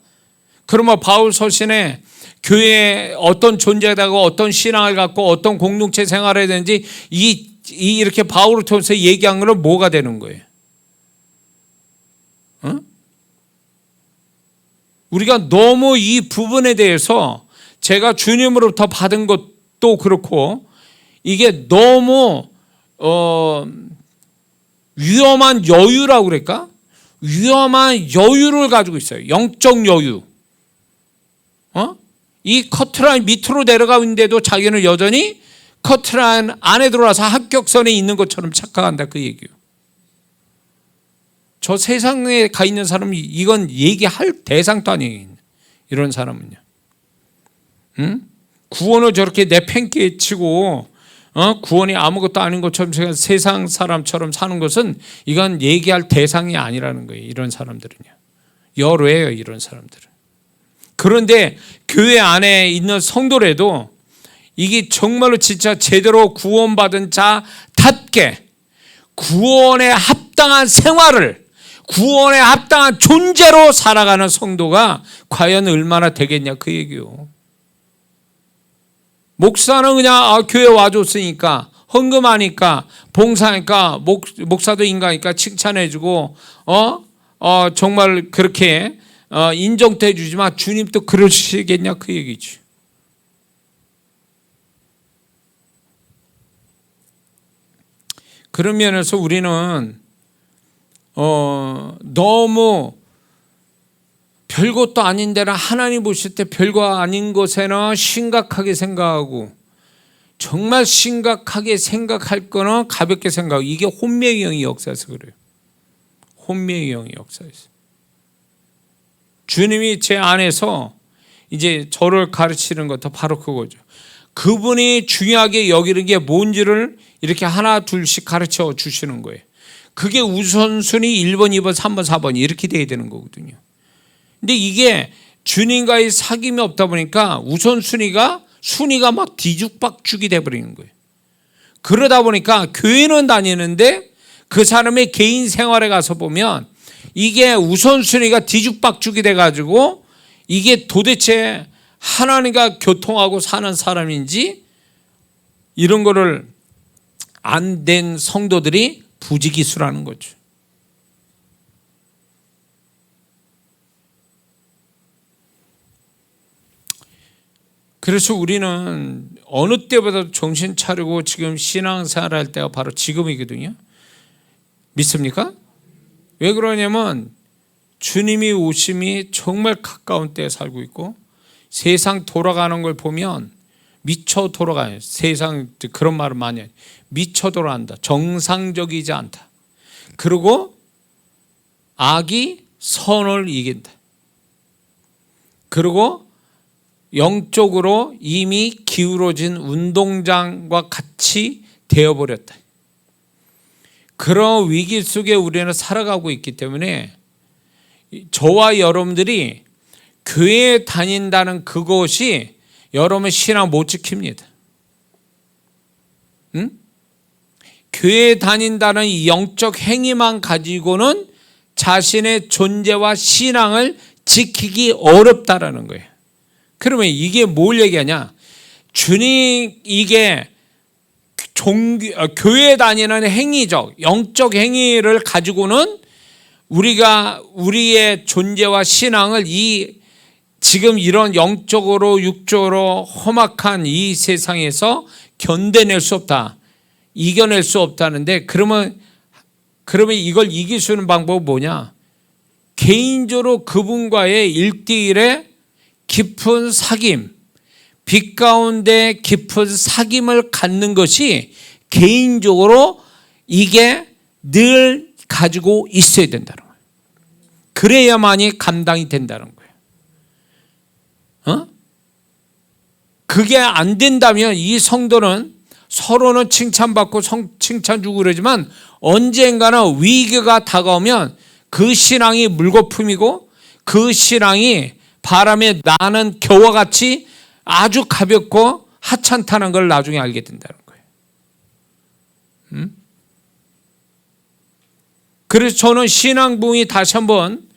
그러면 바울 서신에 교회에 어떤 존재다고 어떤 신앙을 갖고 어떤 공동체 생활을 해야 되는지 이렇게 바울을 통해서 얘기한 거는 뭐가 되는 거예요? 어? 우리가 너무 이 부분에 대해서 제가 주님으로부터 받은 것도 그렇고 이게 너무 위험한 여유라고 그럴까? 위험한 여유를 가지고 있어요. 영적 여유. 이 커트라인 밑으로 내려가는데도 자기는 여전히 커트라인 안에 들어와서 합격선에 있는 것처럼 착각한다 그 얘기예요. 저 세상에 가 있는 사람이 이건 얘기할 대상도 아니에요. 이런 사람은요. 응? 구원을 저렇게 내팽개에 치고 구원이 아무것도 아닌 것처럼 세상 사람처럼 사는 것은 이건 얘기할 대상이 아니라는 거예요. 이런 사람들은요. 여로예요. 이런 사람들은. 그런데 교회 안에 있는 성도라도 이게 정말로 진짜 제대로 구원받은 자답게 구원에 합당한 생활을 구원에 합당한 존재로 살아가는 성도가 과연 얼마나 되겠냐 그 얘기요. 목사는 그냥 교회 와줬으니까 헌금하니까 봉사하니까 목사도 인간이니까 칭찬해주고 정말 그렇게 인정도 해주지만 주님도 그러시겠냐 그 얘기지. 그런 면에서 우리는 너무 별것도 아닌 데나 하나님 보실 때 별거 아닌 것에는 심각하게 생각하고 정말 심각하게 생각할 거는 가볍게 생각하고 이게 혼미의 영의 역사에서 그래요. 혼미의 영의 역사에서. 주님이 제 안에서 이제 저를 가르치는 것도 바로 그거죠. 그분이 중요하게 여기는 게 뭔지를 이렇게 하나 둘씩 가르쳐 주시는 거예요. 그게 우선순위 1번, 2번, 3번, 4번 이렇게 돼야 되는 거거든요. 근데 이게 주님과의 사귐이 없다 보니까 우선순위가 막 뒤죽박죽이 돼버리는 거예요. 그러다 보니까 교회는 다니는데 그 사람의 개인 생활에 가서 보면 이게 우선순위가 뒤죽박죽이 돼가지고 이게 도대체 하나님과 교통하고 사는 사람인지 이런 거를 안 된 성도들이 부지기수라는 거죠. 그래서 우리는 어느 때보다 정신 차리고 지금 신앙생활 할 때가 바로 지금이거든요. 믿습니까? 왜 그러냐면 주님이 오심이 정말 가까운 때에 살고 있고 세상 돌아가는 걸 보면 미쳐 돌아가요. 세상 그런 말을 많이 해요. 미쳐 돌아간다. 정상적이지 않다. 그리고 악이 선을 이긴다. 그리고 영적으로 이미 기울어진 운동장과 같이 되어버렸다. 그런 위기 속에 우리는 살아가고 있기 때문에 저와 여러분들이 교회에 다닌다는 그것이 여러분의 신앙 못 지킵니다. 응? 교회에 다닌다는 이 영적 행위만 가지고는 자신의 존재와 신앙을 지키기 어렵다라는 거예요. 그러면 이게 뭘 얘기하냐? 주님 이게 교회에 다니는 행위적 영적 행위를 가지고는 우리가 우리의 존재와 신앙을 지금 이런 영적으로 육적으로 험악한 이 세상에서 견뎌낼 수 없다. 이겨낼 수 없다는데 그러면 이걸 이길 수 있는 방법은 뭐냐? 개인적으로 그분과의 1대1의 깊은 사귐, 빛 가운데 깊은 사귐을 갖는 것이 개인적으로 이게 늘 가지고 있어야 된다는 거예요. 그래야만이 감당이 된다는 거예요. 그게 안 된다면 이 성도는 서로는 칭찬받고 칭찬 주고 그러지만 언젠가는 위기가 다가오면 그 신앙이 물거품이고 그 신앙이 바람에 나는 겨와 같이 아주 가볍고 하찮다는 걸 나중에 알게 된다는 거예요. 그래서 저는 신앙 부흥이 다시 한번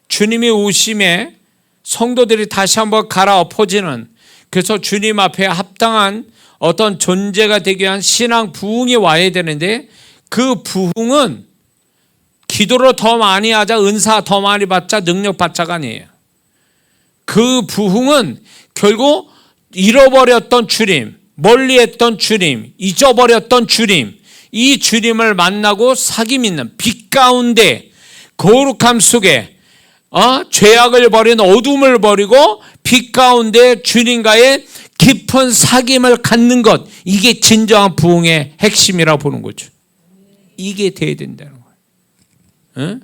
주님이 오심에 성도들이 다시 한번 갈아엎어지는, 그래서 주님 앞에 합당한 어떤 존재가 되기 위한 신앙 부흥이 와야 되는데, 그 부흥은 기도로 더 많이 하자, 은사 더 많이 받자, 능력 받자가 아니에요. 그 부흥은 결국 잃어버렸던 주님, 멀리했던 주님, 잊어버렸던 주님, 이 주님을 만나고 사귐 있는 빛 가운데 거룩함 속에 죄악을 버린 어둠을 버리고 빛 가운데 주님과의 깊은 사귐을 갖는 것, 이게 진정한 부흥의 핵심이라고 보는 거죠. 이게 돼야 된다는 거예요.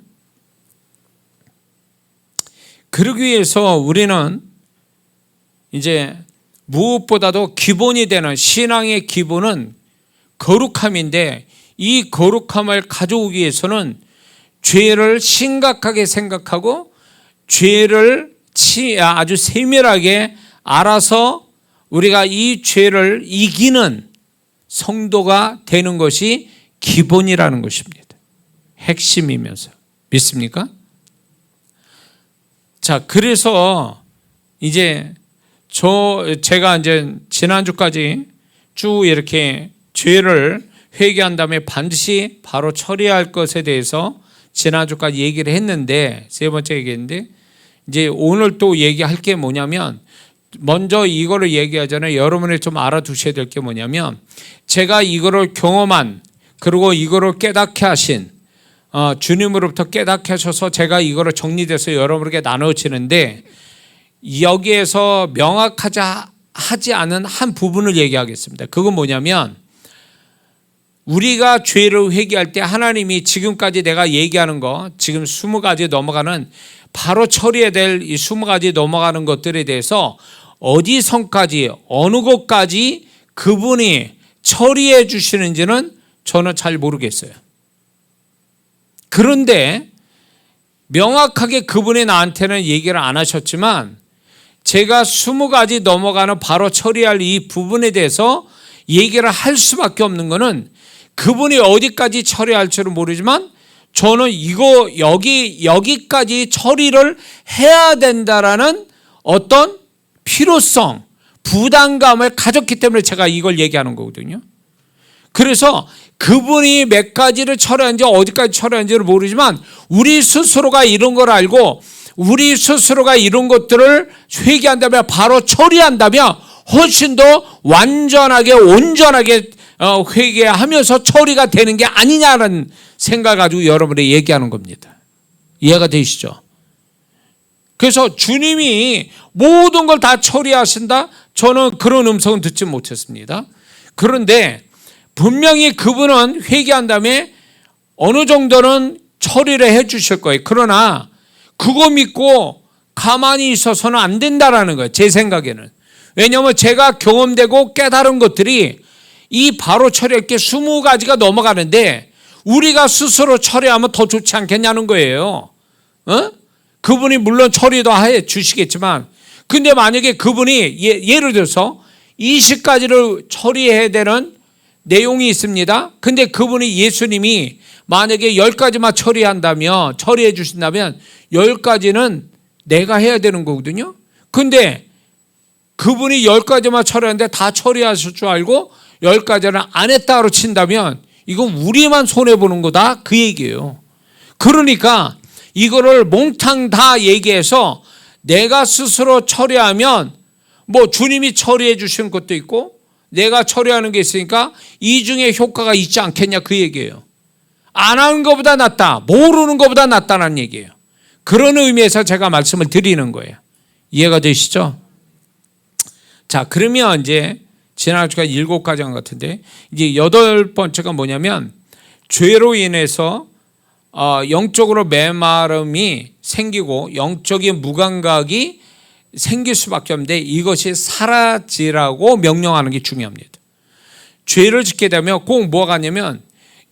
그러기 위해서 우리는 이제 무엇보다도 기본이 되는 신앙의 기본은 거룩함인데, 이 거룩함을 가져오기 위해서는 죄를 심각하게 생각하고 죄를 아주 세밀하게 알아서 우리가 이 죄를 이기는 성도가 되는 것이 기본이라는 것입니다. 핵심이면서. 믿습니까? 자, 그래서 이제 제가 이제 지난주까지 쭉 이렇게 죄를 회개한 다음에 반드시 바로 처리할 것에 대해서 지난주까지 얘기를 했는데, 세 번째 얘기했는데, 이제 오늘 또 얘기할 게 뭐냐면, 먼저 이거를 얘기하기 전에 여러분이 좀 알아두셔야 될 게 뭐냐면, 제가 이거를 경험한, 그리고 이거를 깨닫게 하신 주님으로부터 깨닫게 하셔서 제가 이거를 정리돼서 여러분에게 나눠지는데, 여기에서 하지 않은 한 부분을 얘기하겠습니다. 그건 뭐냐면, 우리가 죄를 회개할 때 하나님이 지금까지 내가 얘기하는 거, 지금 20가지 넘어가는, 바로 처리해야 될 이 20가지 넘어가는 것들에 대해서 어디 선까지, 어느 곳까지 그분이 처리해 주시는지는 저는 잘 모르겠어요. 그런데 명확하게 그분이 나한테는 얘기를 안 하셨지만, 제가 20가지 넘어가는 바로 처리할 이 부분에 대해서 얘기를 할 수밖에 없는 것은, 그분이 어디까지 처리할 줄은 모르지만 저는 여기까지 처리를 해야 된다라는 어떤 필요성, 부담감을 가졌기 때문에 제가 이걸 얘기하는 거거든요. 그래서 그분이 몇 가지를 처리하는지 어디까지 처리하는지를 모르지만 우리 스스로가 이런 걸 알고 우리 스스로가 이런 것들을 회개한다면, 바로 처리한다면 훨씬 더 완전하게 온전하게 회개하면서 처리가 되는 게 아니냐는 생각을 가지고 여러분에게 얘기하는 겁니다. 이해가 되시죠? 그래서 주님이 모든 걸 다 처리하신다? 저는 그런 음성은 듣지 못했습니다. 그런데 분명히 그분은 회개한 다음에 어느 정도는 처리를 해 주실 거예요. 그러나 그거 믿고 가만히 있어서는 안 된다라는 거예요. 제 생각에는. 왜냐하면 제가 경험되고 깨달은 것들이 이 바로 처리할 게 20가지가 넘어가는데, 우리가 스스로 처리하면 더 좋지 않겠냐는 거예요. 그분이 물론 처리도 해 주시겠지만, 근데 만약에 그분이 예를 들어서 20가지를 처리해야 되는 내용이 있습니다. 근데 그분이, 예수님이 만약에 10가지만 처리해 주신다면 10가지는 내가 해야 되는 거거든요. 근데 그분이 10가지만 처리하는데 다 처리하실 줄 알고 10가지는 안 했다고 친다면 이건 우리만 손해보는 거다, 그 얘기예요. 그러니까 이거를 몽탕 다 얘기해서 내가 스스로 처리하면, 뭐 주님이 처리해 주시는 것도 있고 내가 처리하는 게 있으니까 이 중에 효과가 있지 않겠냐, 그 얘기예요. 안 하는 것보다 낫다, 모르는 것보다 낫다는 얘기예요. 그런 의미에서 제가 말씀을 드리는 거예요. 이해가 되시죠? 자, 그러면 이제 지난주가 7가지 한 것 같은데, 이제 8번째가 뭐냐면, 죄로 인해서 영적으로 메마름이 생기고 영적인 무감각이 생길 수밖에 없는데 이것이 사라지라고 명령하는 게 중요합니다. 죄를 짓게 되면 꼭 뭐가 있냐면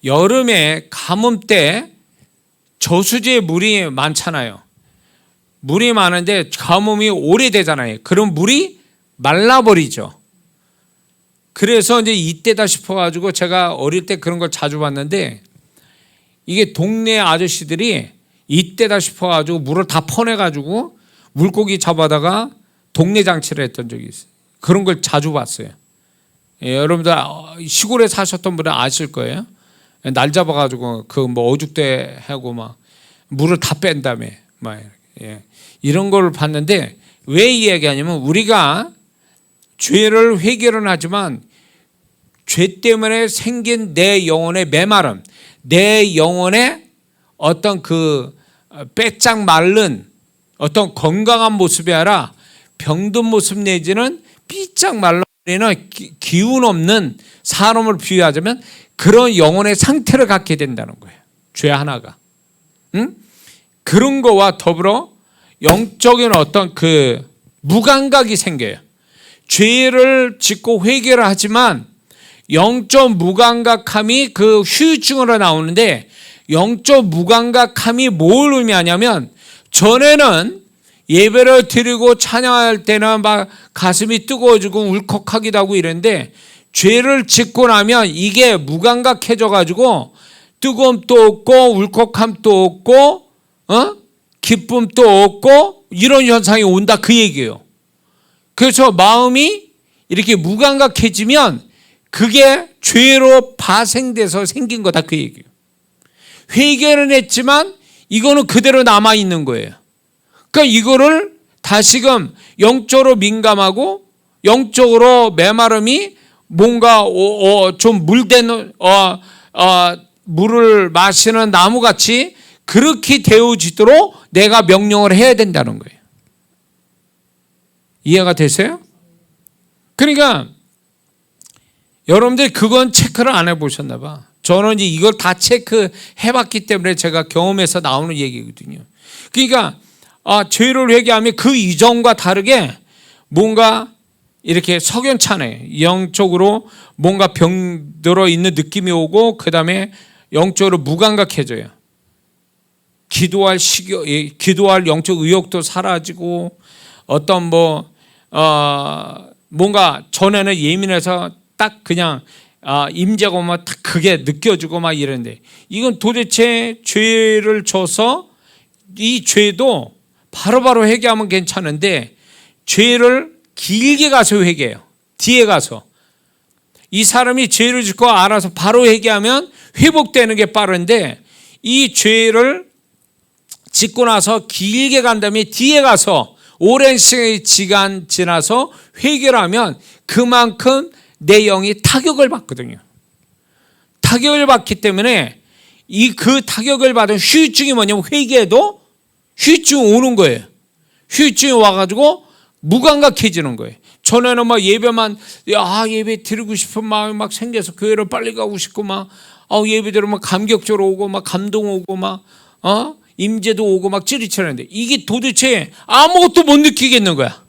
여름에 가뭄 때 저수지에 물이 많잖아요. 물이 많은데 가뭄이 오래되잖아요. 그럼 물이 말라버리죠. 그래서 이제 이때다 싶어가지고 제가 어릴 때 그런 걸 자주 봤는데 이게 동네 아저씨들이 이때다 싶어가지고 물을 다 퍼내가지고 물고기 잡아다가 동네 장치를 했던 적이 있어요. 그런 걸 자주 봤어요. 예, 여러분들 시골에 사셨던 분은 아실 거예요. 날 잡아가지고 그 뭐 어죽대 하고 막 물을 다 뺀 다음에 막 이런 걸 봤는데 왜 이 얘기하냐면 우리가 죄를 회개를 하지만 죄 때문에 생긴 내 영혼의 메마름, 내 영혼의 어떤 그 빼짝 마른 어떤 건강한 모습이 아니라 병든 모습 내지는 삐짝 말라버리는 기운 없는 사람을 비유하자면 그런 영혼의 상태를 갖게 된다는 거예요. 죄 하나가. 응? 그런 거와 더불어 영적인 어떤 그 무감각이 생겨요. 죄를 짓고 회개를 하지만 영적 무감각함이 그 후유증으로 나오는데 영적 무감각함이 뭘 의미하냐면 전에는 예배를 드리고 찬양할 때는 막 가슴이 뜨거워지고 울컥하기도 하고 이랬는데 죄를 짓고 나면 이게 무감각해져 가지고 뜨거움도 없고 울컥함도 없고 기쁨도 없고 이런 현상이 온다 그 얘기예요. 그래서 마음이 이렇게 무감각해지면 그게 죄로 파생돼서 생긴 거다 그 얘기예요. 회개는 했지만 이거는 그대로 남아있는 거예요. 그러니까 이거를 다시금 영적으로 민감하고 영적으로 메마름이 뭔가 좀 물된 물을 마시는 나무같이 그렇게 되어지도록 내가 명령을 해야 된다는 거예요. 이해가 되세요? 그러니까 여러분들 그건 체크를 안 해보셨나 봐. 저는 이제 이걸 다 체크해봤기 때문에 제가 경험해서 나오는 얘기거든요. 그러니까 죄를 회개하면 그 이전과 다르게 뭔가 이렇게 석연찮아요. 영적으로 뭔가 병들어 있는 느낌이 오고 그 다음에 영적으로 무감각해져요. 기도할 영적 의욕도 사라지고 어떤 뭔가 전에는 예민해서 딱 그냥 임재가 오면 딱 그게 느껴지고 막 이런데 이건 도대체 죄를 져서 이 죄도 바로바로 회개하면 괜찮은데 죄를 길게 가서 회개해요. 뒤에 가서 이 사람이 죄를 짓고 알아서 바로 회개하면 회복되는 게 빠른데 이 죄를 짓고 나서 길게 간 다음에 뒤에 가서 오랜 시간 지나서 회개를 하면 그만큼 내 영이 타격을 받거든요. 타격을 받기 때문에 그 타격을 받은 후유증이 뭐냐면 회개에도 후유증이 오는 거예요. 후유증이 와가지고 무감각해지는 거예요. 전에는 막 예배만 예배 드리고 싶은 마음이 막 생겨서 교회를 빨리 가고 싶고 막 예배 들으면 감격적으로 오고 막 감동 오고 막 임재도 오고 막 찌릿찌릿한데 이게 도대체 아무것도 못 느끼겠는 거야.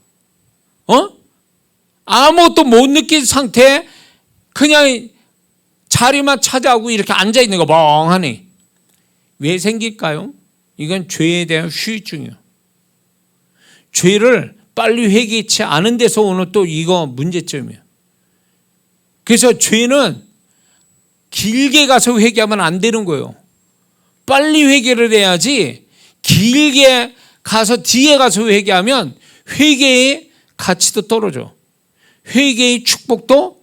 아무것도 못 느낀 상태에 그냥 자리만 차지하고 이렇게 앉아 있는 거 멍하니. 왜 생길까요? 이건 죄에 대한 후유증이에요. 죄를 빨리 회개치 않은 데서 오는 또 이거 문제점이에요. 그래서 죄는 길게 가서 회개하면 안 되는 거예요. 빨리 회개를 해야지 길게 가서 뒤에 가서 회개하면 회개의 가치도 떨어져. 회개의 축복도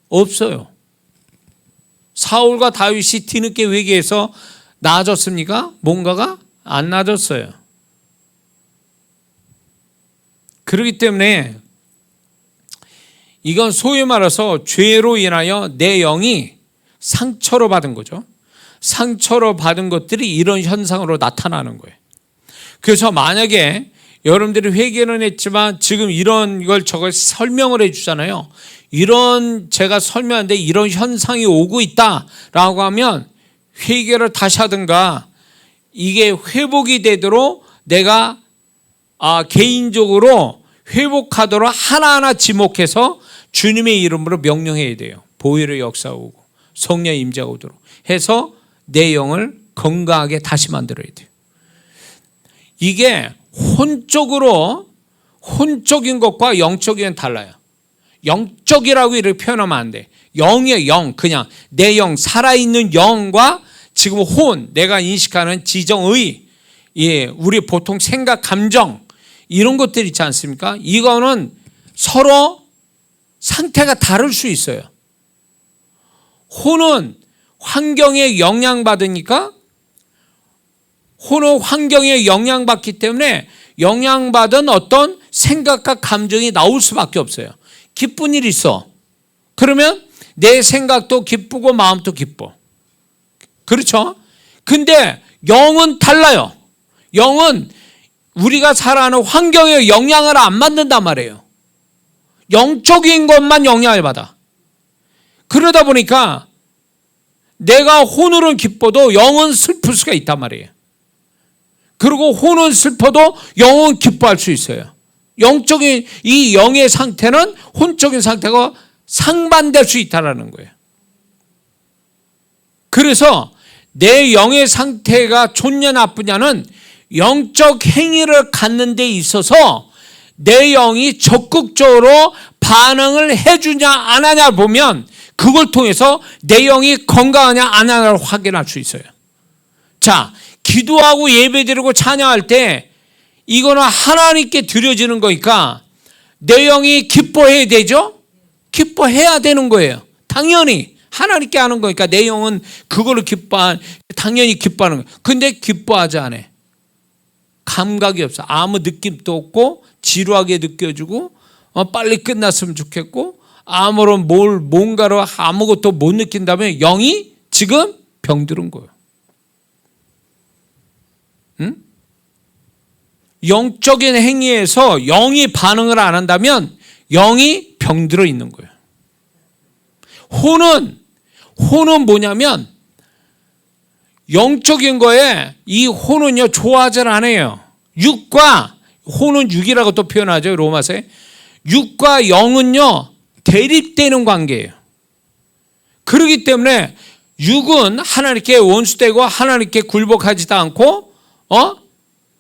없어요. 사울과 다윗이 뒤늦게 회개해서 나아졌습니까? 뭔가가 안 나아졌어요. 그렇기 때문에 이건 소위 말해서 죄로 인하여 내 영이 상처로 받은 거죠. 상처로 받은 것들이 이런 현상으로 나타나는 거예요. 그래서 만약에 여러분들이 회개는 했지만 지금 이런 걸 저걸 설명을 해주잖아요. 이런 제가 설명하는데 이런 현상이 오고 있다라고 하면 회개를 다시 하든가 이게 회복이 되도록 내가 개인적으로 회복하도록 하나하나 지목해서 주님의 이름으로 명령해야 돼요. 보혈의 역사가 오고 성령의 임재가 오도록 해서 내 영을 건강하게 다시 만들어야 돼요. 이게 혼적인 것과 영적인 건 달라요. 영적이라고 이렇게 표현하면 안 돼. 영의 영, 그냥 내 영, 살아있는 영과 지금 혼, 내가 인식하는 지정의, 우리 보통 생각, 감정 이런 것들 있지 않습니까? 이거는 서로 상태가 다를 수 있어요. 혼은 환경에 영향받으니까, 혼은 환경에 영향받기 때문에 영향받은 어떤 생각과 감정이 나올 수밖에 없어요. 기쁜 일이 있어. 그러면 내 생각도 기쁘고 마음도 기뻐. 그렇죠? 근데 영은 달라요. 영은 우리가 살아가는 환경에 영향을 안 받는단 말이에요. 영적인 것만 영향을 받아. 그러다 보니까 내가 혼으로는 기뻐도 영은 슬플 수가 있단 말이에요. 그리고 혼은 슬퍼도 영은 기뻐할 수 있어요. 영적인 이 영의 상태는 혼적인 상태가 상반될 수 있다는 거예요. 그래서 내 영의 상태가 좋냐 나쁘냐는 영적 행위를 갖는 데 있어서 내 영이 적극적으로 반응을 해주냐 안 하냐 보면 그걸 통해서 내 영이 건강하냐 안 하냐를 확인할 수 있어요. 자, 기도하고 예배드리고 찬양할 때 이거는 하나님께 드려지는 거니까 내 영이 기뻐해야 되죠? 기뻐해야 되는 거예요. 당연히 하나님께 하는 거니까 내 영은 그걸로 당연히 기뻐하는 거예요. 근데 기뻐하지 않아. 감각이 없어. 아무 느낌도 없고 지루하게 느껴지고 빨리 끝났으면 좋겠고 아무런 뭔가로 아무것도 못 느낀다면 영이 지금 병들은 거예요. 응? 영적인 행위에서 영이 반응을 안 한다면 영이 병들어 있는 거예요. 혼은 뭐냐면 영적인 거에 이 혼은요 좋아하지 않아요. 혼은 육이라고 또 표현하죠. 로마서에. 육과 영은요 대립되는 관계예요. 그렇기 때문에 육은 하나님께 원수되고 하나님께 굴복하지도 않고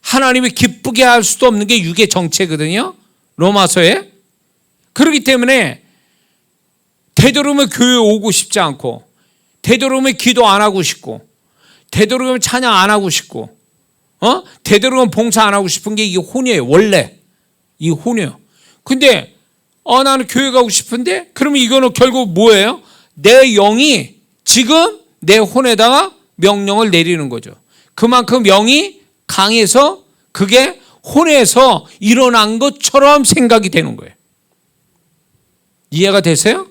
하나님이 기쁘게 할 수도 없는 게 육의 정체거든요. 로마서에. 그렇기 때문에 되도록이면 교회 오고 싶지 않고 되도록이면 기도 안 하고 싶고 되도록이면 찬양 안 하고 싶고 되도록이면 봉사 안 하고 싶은 게 이게 혼이에요. 원래 이 혼이에요. 근데 나는 교회 가고 싶은데 그러면 이거는 결국 뭐예요? 내 영이 지금 내 혼에다가 명령을 내리는 거죠. 그만큼 영이 강해서 그게 혼에서 일어난 것처럼 생각이 되는 거예요. 이해가 되세요?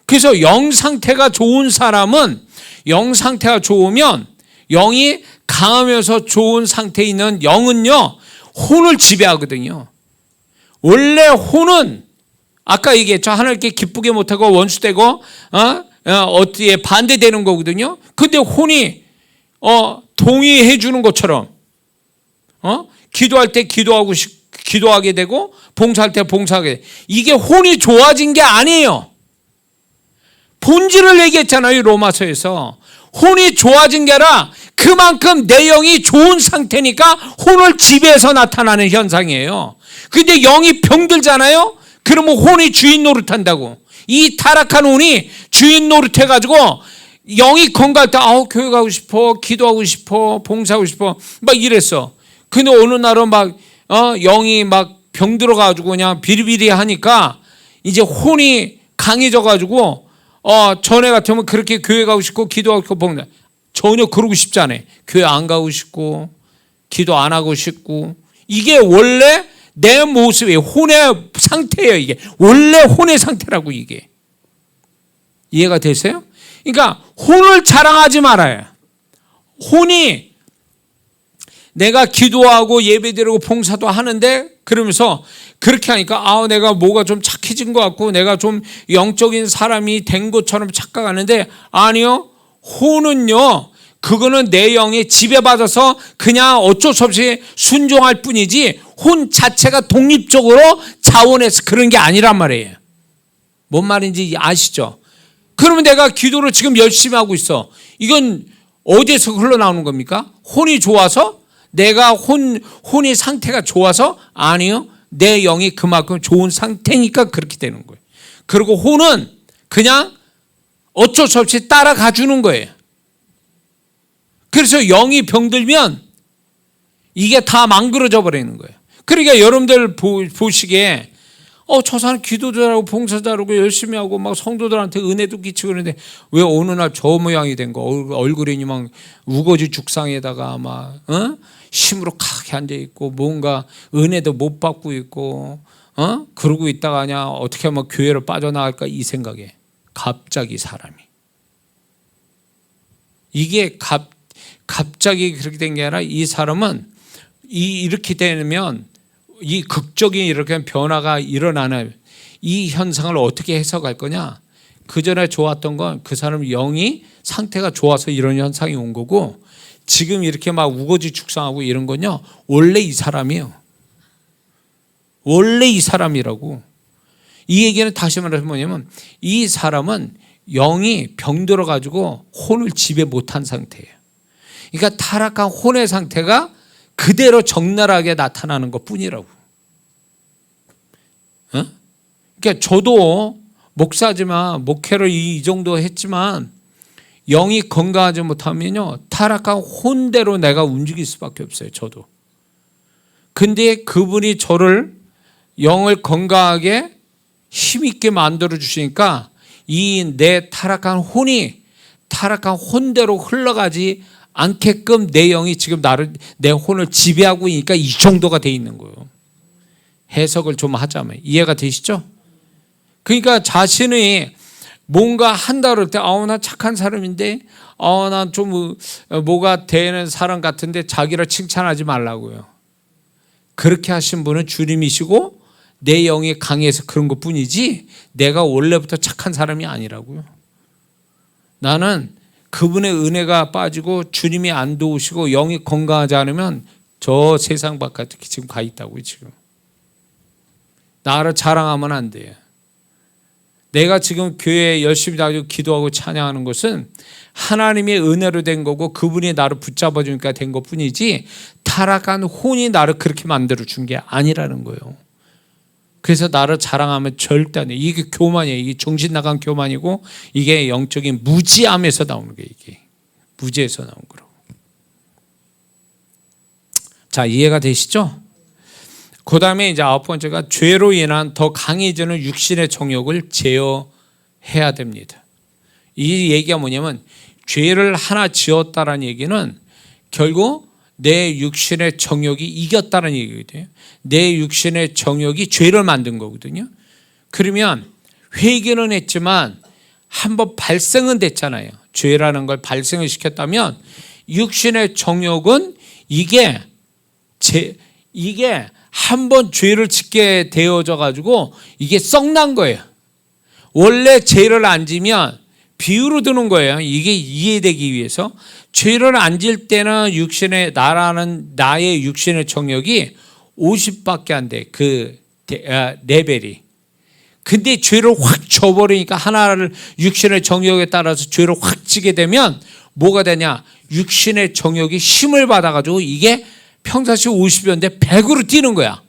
그래서 영 상태가 좋은 사람은 영 상태가 좋으면 영이 강하면서 좋은 상태에 있는 영은요 혼을 지배하거든요. 원래 혼은 아까 얘기했죠. 하나님께 기쁘게 못하고 원수되고 어떻게 반대되는 거거든요. 근데 혼이 동의해 주는 것처럼 기도할 때 기도하게 되고 봉사할 때 봉사하게 되고 이게 혼이 좋아진 게 아니에요. 본질을 얘기했잖아요. 로마서에서. 혼이 좋아진 게 아니라 그만큼 내 영이 좋은 상태니까 혼을 지배해서 나타나는 현상이에요. 근데 영이 병들잖아요. 그러면 혼이 주인 노릇한다고. 이 타락한 혼이 주인 노릇해가지고 영이 건강할 때 교회 가고 싶어, 기도하고 싶어, 봉사하고 싶어 막 이랬어. 근데 어느 날은 막 영이 막 병들어가지고 그냥 비리비리 하니까 이제 혼이 강해져가지고 전에 같으면 그렇게 교회 가고 싶고 기도하고 싶고 봉사 전혀 그러고 싶지 않아. 교회 안 가고 싶고 기도 안 하고 싶고 이게 원래 내 모습이 혼의 상태예요. 이게 원래 혼의 상태라고 이게. 이해가 되세요? 그러니까 혼을 자랑하지 말아요. 혼이 내가 기도하고 예배드리고 봉사도 하는데 그러면서 그렇게 하니까 내가 뭐가 좀 착해진 것 같고 내가 좀 영적인 사람이 된 것처럼 착각하는데 아니요. 혼은요 그거는 내 영에 지배받아서 그냥 어쩔 수 없이 순종할 뿐이지 혼 자체가 독립적으로 자원해서 그런 게 아니란 말이에요. 뭔 말인지 아시죠? 그러면 내가 기도를 지금 열심히 하고 있어. 이건 어디에서 흘러나오는 겁니까? 혼이 좋아서? 내가 혼의 상태가 좋아서? 아니요. 내 영이 그만큼 좋은 상태니까 그렇게 되는 거예요. 그리고 혼은 그냥 어쩔 수 없이 따라가 주는 거예요. 그래서 영이 병들면 이게 다 망그러져 버리는 거예요. 그러니까 여러분들 보시기에 저 사람 기도도 잘하고 봉사 잘하고 열심히 하고 막 성도들한테 은혜도 끼치고 그러는데 왜 어느 날 저 모양이 된 거, 얼굴이 막 우거지 죽상에다가 막 힘으로 칵 앉아 있고 뭔가 은혜도 못 받고 있고 그러고 있다가 그냥 어떻게 하면 교회로 빠져나갈까 이 생각에 갑자기 사람이 이게 갑자기 그렇게 된 게 아니라 이 사람은 이렇게 되면 이 극적인 이렇게 변화가 일어나는 이 현상을 어떻게 해석할 거냐? 그 전에 좋았던 건 그 사람 영이 상태가 좋아서 이런 현상이 온 거고 지금 이렇게 막 우거지 축상하고 이런 건요 원래 이 사람이에요. 원래 이 사람이라고. 이 얘기는 다시 말해서 뭐냐면 이 사람은 영이 병들어 가지고 혼을 지배 못한 상태예요. 그러니까 타락한 혼의 상태가 그대로 적나라하게 나타나는 것 뿐이라고. 그러니까 저도 목사지만 목회를 이 정도 했지만 영이 건강하지 못하면요 타락한 혼대로 내가 움직일 수밖에 없어요. 저도. 근데 그분이 저를 영을 건강하게 힘있게 만들어 주시니까 이 내 타락한 혼이 타락한 혼대로 흘러가지 않게끔 내 영이 지금 내 혼을 지배하고 있으니까 이 정도가 돼 있는 거예요. 해석을 좀 하자면 이해가 되시죠? 그러니까 자신이 뭔가 한다 그럴 때 나 착한 사람인데 나 좀 뭐가 되는 사람 같은데 자기를 칭찬하지 말라고요. 그렇게 하신 분은 주님이시고 내 영이 강해서 그런 것뿐이지 내가 원래부터 착한 사람이 아니라고요. 나는 그분의 은혜가 빠지고 주님이 안 도우시고 영이 건강하지 않으면 저 세상 바깥에 지금 가 있다고요. 지금 나를 자랑하면 안 돼요. 내가 지금 교회에 열심히 다니고 기도하고 찬양하는 것은 하나님의 은혜로 된 거고 그분이 나를 붙잡아 주니까 된 것뿐이지 타락한 혼이 나를 그렇게 만들어 준 게 아니라는 거예요. 그래서 나를 자랑하면 절대 안 돼. 이게 교만이에요. 이게 정신 나간 교만이고 이게 영적인 무지함에서 나오는 거예요. 이게 무지에서 나온 거라고. 자, 이해가 되시죠? 그 다음에 이제 9번째가 죄로 인한 더 강해지는 육신의 정욕을 제어해야 됩니다. 이 얘기가 뭐냐면 죄를 하나 지었다라는 얘기는 결국 내 육신의 정욕이 이겼다는 얘기거든요. 내 육신의 정욕이 죄를 만든 거거든요. 그러면 회개는 했지만 한번 발생은 됐잖아요. 죄라는 걸 발생을 시켰다면 육신의 정욕은 이게 한번 죄를 짓게 되어져 가지고 이게 썩난 거예요. 원래 죄를 안 지면 비유로 드는 거예요. 이게 이해되기 위해서 죄를 안 질 때는 나의 육신의 정욕이 50밖에 안 돼. 그 레벨이. 근데 죄를 확 져버리니까 하나를 육신의 정욕에 따라서 죄를 확 지게 되면 뭐가 되냐? 육신의 정욕이 힘을 받아가지고 이게 평상시 50이었는데 100으로 뛰는 거야.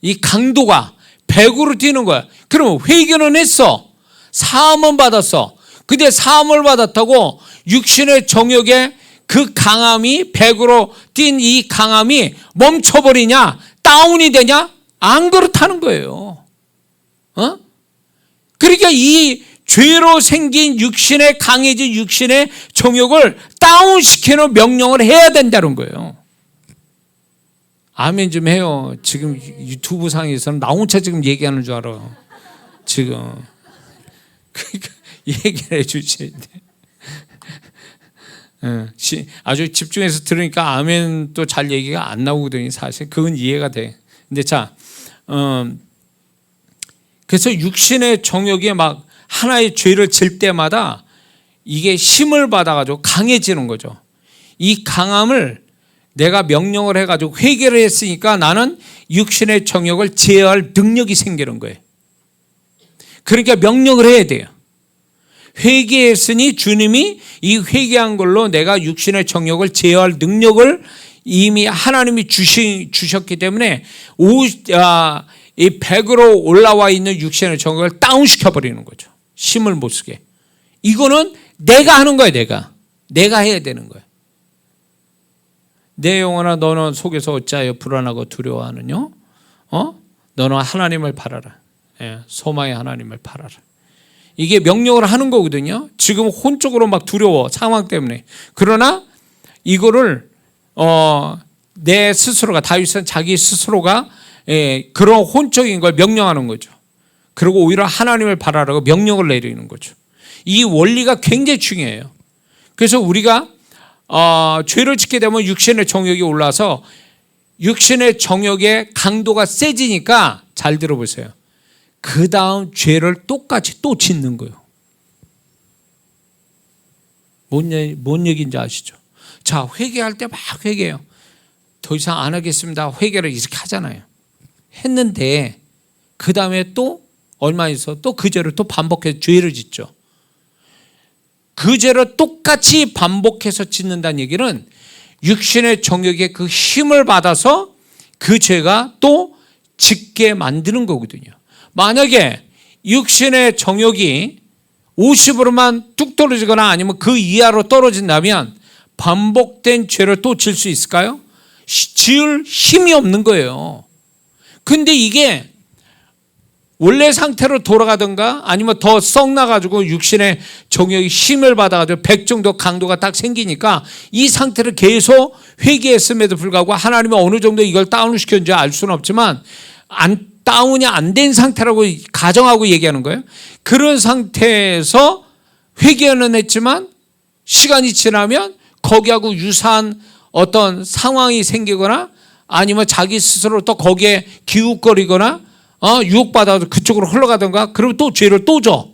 이 강도가 100으로 뛰는 거야. 그러면 회개는 했어. 사함은 받았어. 근데 사함을 받았다고 육신의 정욕의 그 강함이 100으로 뛴 이 강함이 멈춰버리냐? 다운이 되냐? 안 그렇다는 거예요. 그러니까 이 죄로 생긴 강해진 육신의 정욕을 다운시키는 명령을 해야 된다는 거예요. 아멘 좀 해요. 지금 유튜브 상에서는 나 혼자 지금 얘기하는 줄 알아. 지금. 그러니까 얘기를 해 주셔야 돼. 아주 집중해서 들으니까 아멘 또 잘 얘기가 안 나오거든요. 사실 그건 이해가 돼. 근데 자, 그래서 육신의 정욕이 막 하나의 죄를 질 때마다 이게 힘을 받아가지고 강해지는 거죠. 이 강함을 내가 명령을 해가지고 회개를 했으니까 나는 육신의 정욕을 제어할 능력이 생기는 거예요. 그러니까 명령을 해야 돼요. 회개했으니 주님이 이 회개한 걸로 내가 육신의 정욕을 제어할 능력을 이미 하나님이 주셨기 때문에 이 100으로 올라와 있는 육신의 정욕을 다운시켜버리는 거죠. 힘을 못 쓰게. 이거는 내가 하는 거예요. 내가 해야 되는 거예요. 내 영혼아 너는 속에서 어찌하여 불안하고 두려워하느냐? 너는 하나님을 바라라. 소망의 하나님을 바라라. 이게 명령을 하는 거거든요. 지금 혼적으로 막 두려워 상황 때문에. 그러나 이거를 내 스스로가 다윗은 자기 스스로가 그런 혼적인 걸 명령하는 거죠. 그리고 오히려 하나님을 바라라고 명령을 내리는 거죠. 이 원리가 굉장히 중요해요. 그래서 우리가 죄를 짓게 되면 육신의 정욕이 올라서 육신의 정욕의 강도가 세지니까 잘 들어보세요. 그 다음 죄를 똑같이 또 짓는 거예요. 뭔 얘기인지 아시죠? 자, 회개할 때 막 회개해요. 더 이상 안 하겠습니다. 회개를 이렇게 하잖아요. 했는데 그 다음에 또 얼마 있어 또 그 죄를 또 반복해서 죄를 짓죠. 그 죄를 똑같이 반복해서 짓는다는 얘기는 육신의 정욕의 그 힘을 받아서 그 죄가 또 짓게 만드는 거거든요. 만약에 육신의 정욕이 50으로만 뚝 떨어지거나 아니면 그 이하로 떨어진다면 반복된 죄를 또 질 수 있을까요? 지을 힘이 없는 거예요. 근데 이게 원래 상태로 돌아가든가 아니면 더 썩나가지고 육신의 정욕이 힘을 받아가지고 100 정도 강도가 딱 생기니까 이 상태를 계속 회개했음에도 불구하고 하나님이 어느 정도 이걸 다운을 시켰는지 알 수는 없지만 다운이 안 된 상태라고 가정하고 얘기하는 거예요. 그런 상태에서 회개는 했지만 시간이 지나면 거기하고 유사한 어떤 상황이 생기거나 아니면 자기 스스로 또 거기에 기웃거리거나 유혹받아서 그쪽으로 흘러가던가 그러면 또 죄를 또 져.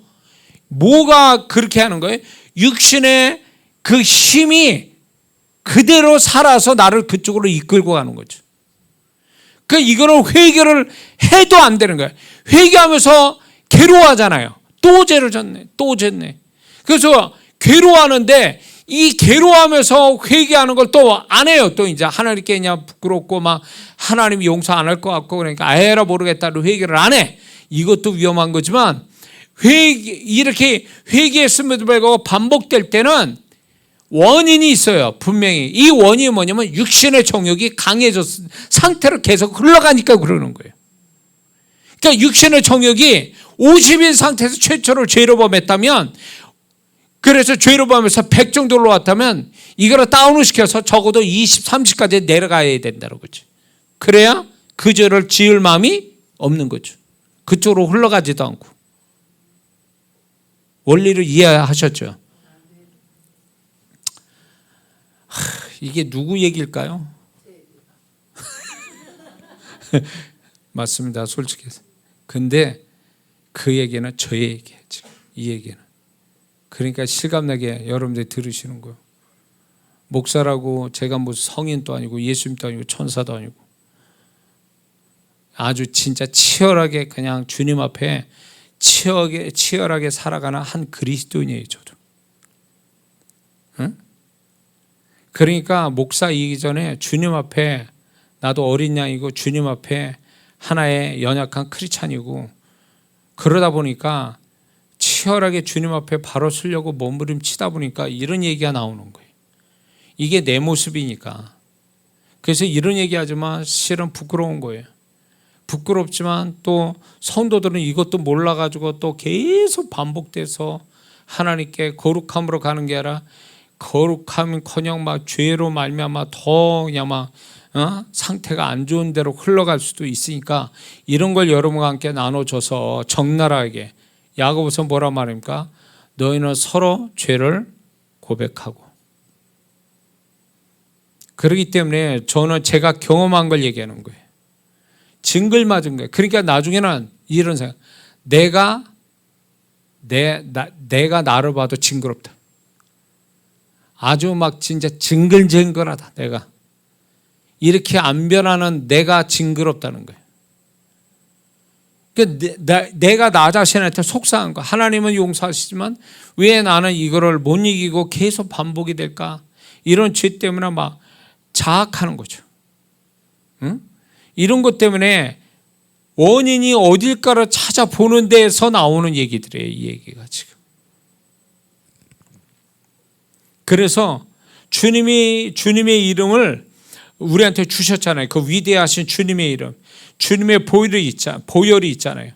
뭐가 그렇게 하는 거예요? 육신의 그 힘이 그대로 살아서 나를 그쪽으로 이끌고 가는 거죠. 그러니까 이거는 회개를 해도 안 되는 거예요. 회개하면서 괴로워하잖아요. 또 죄를 졌네. 또 졌네. 그래서 괴로워하는데 이 괴로워하면서 회개하는 걸 또 안 해요. 또 이제 하나님께 그냥 부끄럽고 막 하나님이 용서 안 할 것 같고 그러니까 에라 모르겠다로 회개를 안 해. 이것도 위험한 거지만 이렇게 회개했음에도 불구하고 반복될 때는 원인이 있어요. 분명히. 이 원인이 뭐냐면 육신의 정욕이 강해졌 상태로 계속 흘러가니까 그러는 거예요. 그러니까 육신의 정욕이 50인 상태에서 최초로 죄를 범했다면 그래서 죄를 범해서 100 정도 올라왔다면 이거를 다운을 시켜서 적어도 20, 30까지 내려가야 된다는 거지. 그래야 그 죄를 지을 마음이 없는 거죠. 그쪽으로 흘러가지도 않고. 원리를 이해하셨죠? 이게 누구 얘기일까요? 맞습니다. 솔직히. 근데 그 얘기는 저의 얘기예요. 지금 이 얘기는. 그러니까 실감나게 여러분들이 들으시는 거예요. 목사라고 제가 무슨 성인도 아니고 예수님도 아니고 천사도 아니고 아주 진짜 치열하게 그냥 주님 앞에 치열하게 살아가는 한 그리스도인이에요. 저도. 응? 그러니까 목사이기 전에 주님 앞에 나도 어린 양이고 주님 앞에 하나의 연약한 크리스찬이고 그러다 보니까 치열하게 주님 앞에 바로 서려고 몸부림치다 보니까 이런 얘기가 나오는 거예요. 이게 내 모습이니까. 그래서 이런 얘기하지만 실은 부끄러운 거예요. 부끄럽지만 또 성도들은 이것도 몰라가지고 또 계속 반복돼서 하나님께 거룩함으로 가는 게 아니라 거룩함은커녕 막 죄로 말미암아 더 그냥 막 상태가 안 좋은 데로 흘러갈 수도 있으니까 이런 걸 여러분과 함께 나눠줘서 적나라하게 야고보서 뭐라 말입니까? 너희는 서로 죄를 고백하고. 그렇기 때문에 저는 제가 경험한 걸 얘기하는 거예요. 징글 맞은 거예요. 그러니까 나중에는 이런 생각. 내가 나를 봐도 징그럽다. 아주 막 진짜 징글징글하다. 내가 이렇게 안 변하는 내가 징그럽다는 거예요. 내가 나 자신한테 속상한 거. 하나님은 용서하시지만 왜 나는 이거를 못 이기고 계속 반복이 될까? 이런 죄 때문에 막 자학하는 거죠. 응? 이런 것 때문에 원인이 어딜까를 찾아보는 데에서 나오는 얘기들이에요. 이 얘기가 지금. 그래서 주님의 이름을 우리한테 주셨잖아요. 그 위대하신 주님의 이름. 주님의 보혈이 있잖아요.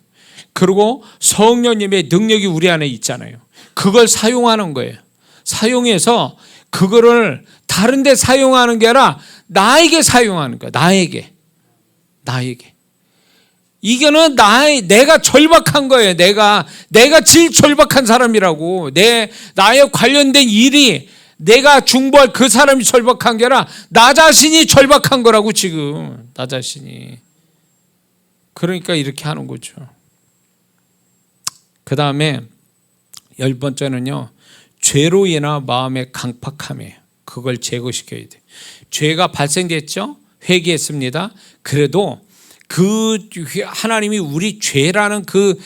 그리고 성령님의 능력이 우리 안에 있잖아요. 그걸 사용하는 거예요. 사용해서 그거를 다른 데 사용하는 게 아니라 나에게 사용하는 거예요. 나에게. 이거는 내가 절박한 거예요. 내가 제일 절박한 사람이라고. 나에 관련된 일이 내가 중보할 그 사람이 절박한 게 아니라 나 자신이 절박한 거라고 지금. 나 자신이. 그러니까 이렇게 하는 거죠. 그 다음에 10번째는요. 죄로 인한 마음의 강팍함이에요. 그걸 제거시켜야 돼요. 죄가 발생됐죠. 회개했습니다. 그래도 하나님이 우리 죄라는 그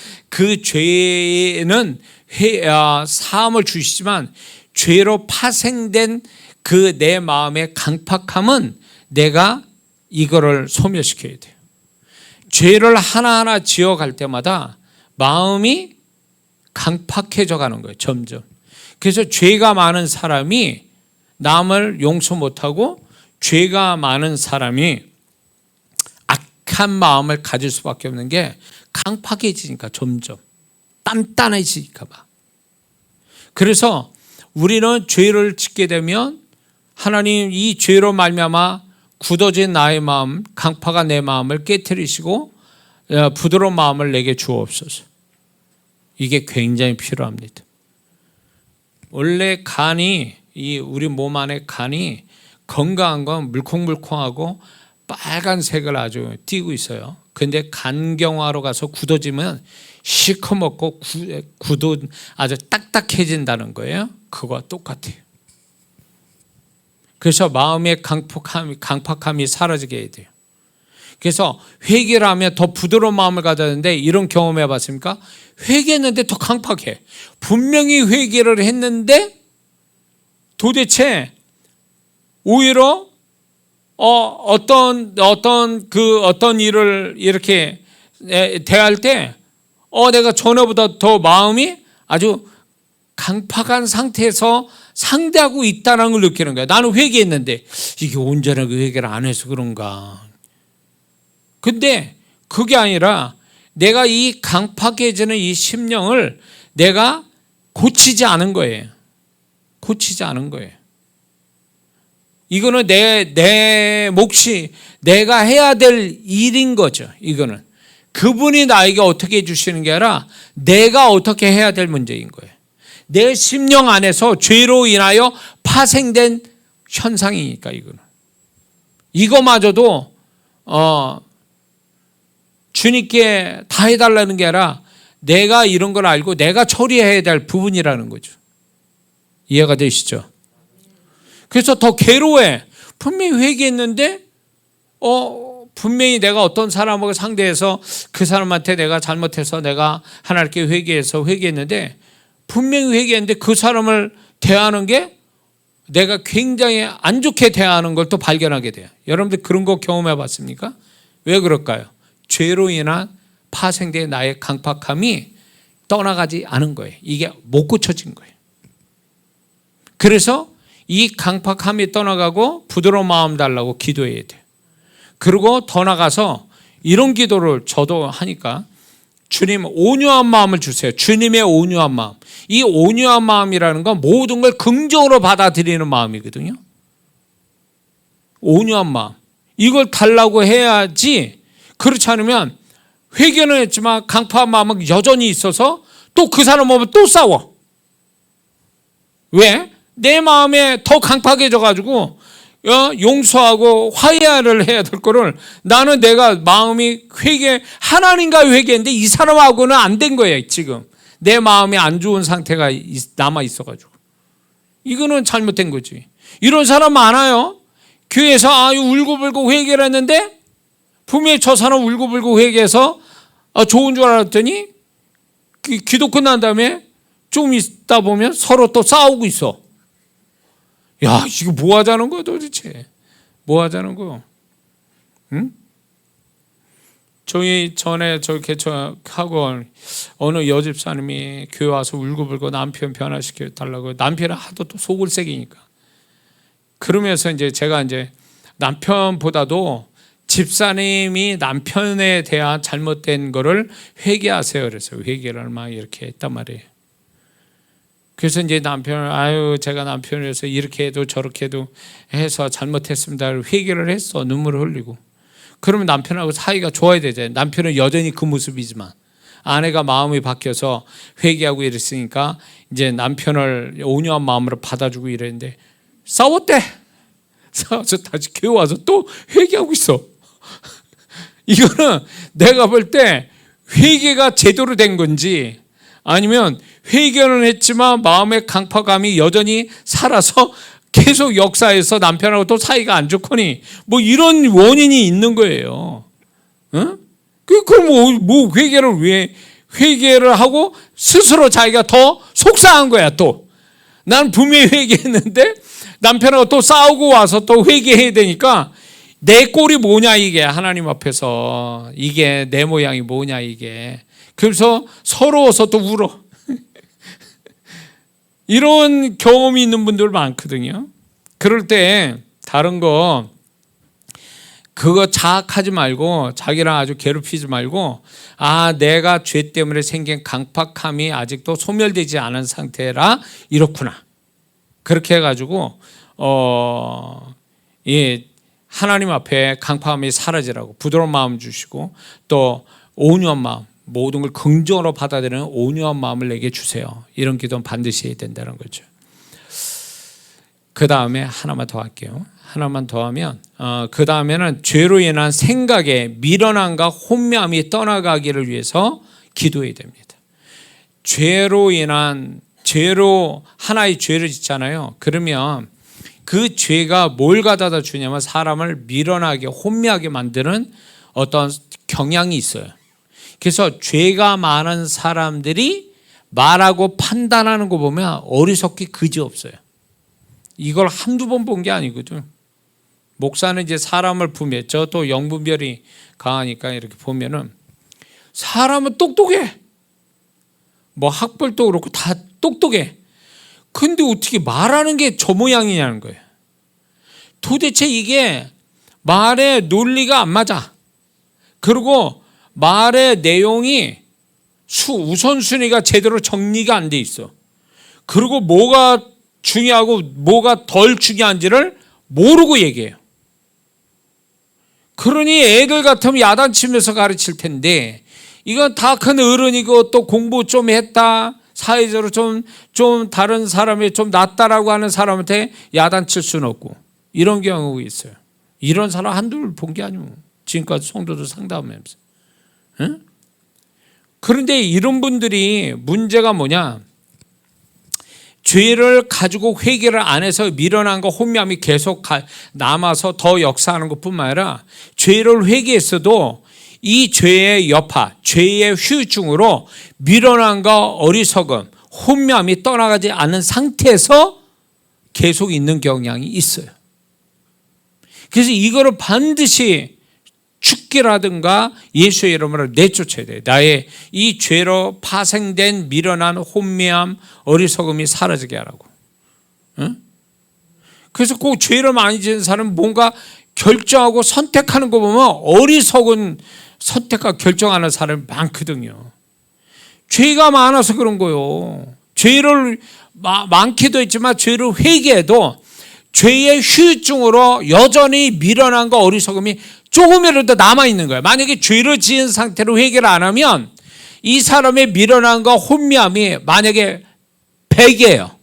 죄는 사함을 주시지만 죄로 파생된 그 내 마음의 강팍함은 내가 이거를 소멸시켜야 돼요. 죄를 하나하나 지어갈 때마다 마음이 강팍해져 가는 거예요. 점점. 그래서 죄가 많은 사람이 남을 용서 못하고 죄가 많은 사람이 악한 마음을 가질 수밖에 없는 게 강팍해지니까 점점 단단해지니까 봐. 그래서 우리는 죄를 짓게 되면 하나님 이 죄로 말미암아 굳어진 나의 마음, 강팍한 내 마음을 깨트리시고 부드러운 마음을 내게 주옵소서. 이게 굉장히 필요합니다. 원래 우리 몸 안에 간이 건강한 건 물컹물컹하고 빨간색을 아주 띠고 있어요. 근데 간경화로 가서 굳어지면 시커멓고 아주 딱딱해진다는 거예요. 그거와 똑같아요. 그래서 마음의 강팍함이 사라지게 해야 돼요. 그래서 회개를 하면 더 부드러운 마음을 가져야 되는데 이런 경험 해봤습니까? 회개했는데 더 강팍해. 분명히 회개를 했는데 도대체 오히려 어떤 일을 이렇게 대할 때 내가 전에보다 더 마음이 아주 강팍한 상태에서 상대하고 있다는 걸 느끼는 거야. 나는 회개했는데 이게 온전하게 회개를 안 해서 그런가. 근데 그게 아니라 내가 이 강팍해지는 이 심령을 내가 고치지 않은 거예요. 고치지 않은 거예요. 이거는 내 몫이 내가 해야 될 일인 거죠. 이거는 그분이 나에게 어떻게 해주시는 게 아니라 내가 어떻게 해야 될 문제인 거예요. 내 심령 안에서 죄로 인하여 파생된 현상이니까 이거는. 이거마저도 주님께 다 해달라는 게 아니라 내가 이런 걸 알고 내가 처리해야 될 부분이라는 거죠. 이해가 되시죠? 그래서 더 괴로워해. 분명히 회개했는데 분명히 내가 어떤 사람하고 상대해서 그 사람한테 내가 잘못해서 내가 하나님께 회개했는데 분명히 회개했는데 그 사람을 대하는 게 내가 굉장히 안 좋게 대하는 걸 또 발견하게 돼요. 여러분들 그런 거 경험해 봤습니까? 왜 그럴까요? 죄로 인한 파생된 나의 강팍함이 떠나가지 않은 거예요. 이게 못 고쳐진 거예요. 그래서 이 강팍함이 떠나가고 부드러운 마음 달라고 기도해야 돼요. 그리고 더 나가서 이런 기도를 저도 하니까 주님 온유한 마음을 주세요. 주님의 온유한 마음. 이 온유한 마음이라는 건 모든 걸 긍정으로 받아들이는 마음이거든요. 온유한 마음. 이걸 달라고 해야지. 그렇지 않으면 회개는 했지만 강팍한 마음은 여전히 있어서 또 그 사람 오면 또 싸워. 왜? 내 마음에 더 강팍해져가지고 용서하고 화해를 해야 될 거를 나는 내가 마음이 하나님과 회개했는데 이 사람하고는 안 된 거예요. 지금 내 마음이 안 좋은 상태가 남아 있어가지고 이거는 잘못된 거지. 이런 사람 많아요. 교회에서 울고불고 회개를 했는데 분명히 저 사람 울고불고 회개해서 좋은 줄 알았더니 기도 끝난 다음에 좀 있다 보면 서로 또 싸우고 있어. 야, 이거 뭐 하자는 거야 도대체? 뭐 하자는 거야? 응? 저희 전에 저 개척하고 어느 여집사님이 교회 와서 울고불고 남편 변화시켜 달라고. 남편은 하도 또 속을 새기니까. 그러면서 이제 제가 이제 남편보다도 집사님이 남편에 대한 잘못된 거를 회개하세요. 그래서 회개를 막 이렇게 했단 말이에요. 그래서 이제 남편을 제가 남편에서 이렇게 해도 저렇게 해도 해서 잘못했습니다. 회개를 했어. 눈물을 흘리고. 그러면 남편하고 사이가 좋아야 되잖아요. 남편은 여전히 그 모습이지만 아내가 마음이 바뀌어서 회개하고 이랬으니까 이제 남편을 온유한 마음으로 받아주고 이랬는데 싸웠대. 싸워서 다시 교회 와서 또 회개하고 있어. 이거는 내가 볼 때 회개가 제대로 된 건지 아니면 회개는 했지만 마음의 강팍감이 여전히 살아서 계속 역사에서 남편하고 또 사이가 안 좋거니 뭐 이런 원인이 있는 거예요. 응? 그럼 뭐 회개를 하고 스스로 자기가 더 속상한 거야. 또 난 분명히 회개했는데 남편하고 또 싸우고 와서 또 회개해야 되니까 내 꼴이 뭐냐 이게 하나님 앞에서 이게 내 모양이 뭐냐 이게. 그래서 서러워서 또 울어. 이런 경험이 있는 분들 많거든요. 그럴 때 다른 거 그거 자학하지 말고 자기랑 아주 괴롭히지 말고 내가 죄 때문에 생긴 강팍함이 아직도 소멸되지 않은 상태라 이렇구나. 그렇게 해가지고 하나님 앞에 강팍함이 사라지라고 부드러운 마음 주시고 또 온유한 마음 모든 걸 긍정으로 받아들이는 온유한 마음을 내게 주세요. 이런 기도는 반드시 해야 된다는 거죠. 그 다음에 하나만 더 할게요. 하나만 더 하면 그 다음에는 죄로 인한 생각의 미련함과 혼미함이 떠나가기를 위해서 기도해야 됩니다. 죄로 하나의 죄를 짓잖아요. 그러면 그 죄가 뭘 가져다 주냐면 사람을 미련하게 혼미하게 만드는 어떤 경향이 있어요. 그래서 죄가 많은 사람들이 말하고 판단하는 거 보면 어리석기 그지없어요. 이걸 한두 번 본 게 아니거든. 목사는 이제 사람을 보면 또 영분별이 강하니까 이렇게 보면은 사람은 똑똑해. 뭐 학벌도 그렇고 다 똑똑해. 근데 어떻게 말하는 게 저 모양이냐는 거예요. 도대체 이게 말의 논리가 안 맞아. 그리고 말의 내용이 우선순위가 제대로 정리가 안 돼 있어. 그리고 뭐가 중요하고 뭐가 덜 중요한지를 모르고 얘기해요. 그러니 애들 같으면 야단치면서 가르칠 텐데 이건 다 큰 어른이고 또 공부 좀 했다. 사회적으로 좀 다른 사람이 좀 낫다라고 하는 사람한테 야단칠 수는 없고 이런 경우가 있어요. 이런 사람 한둘 본 게 아니고 지금까지 성도들 상담하면서. 응? 그런데 이런 분들이 문제가 뭐냐? 죄를 가지고 회개를 안 해서 미련함과 혼미함이 계속 남아서 더 역사하는 것뿐만 아니라 죄를 회개했어도 이 죄의 여파, 죄의 후유증으로 미련함과 어리석음, 혼미함이 떠나가지 않은 상태에서 계속 있는 경향이 있어요. 그래서 이거를 반드시 죽기라든가 예수의 이름으로 내쫓아야 돼요. 나의 이 죄로 파생된 미련한 혼미함, 어리석음이 사라지게 하라고. 응? 그래서 꼭 죄를 많이 지은 사람은 뭔가 결정하고 선택하는 거 보면 어리석은 선택과 결정하는 사람이 많거든요. 죄가 많아서 그런 거예요. 죄를 많기도 했지만 죄를 회개해도 죄의 후유증으로 여전히 미련함과 어리석음이 조금이라도 남아있는 거예요. 만약에 죄를 지은 상태로 회개를 안 하면 이 사람의 미련함과 혼미함이 만약에 100이에요.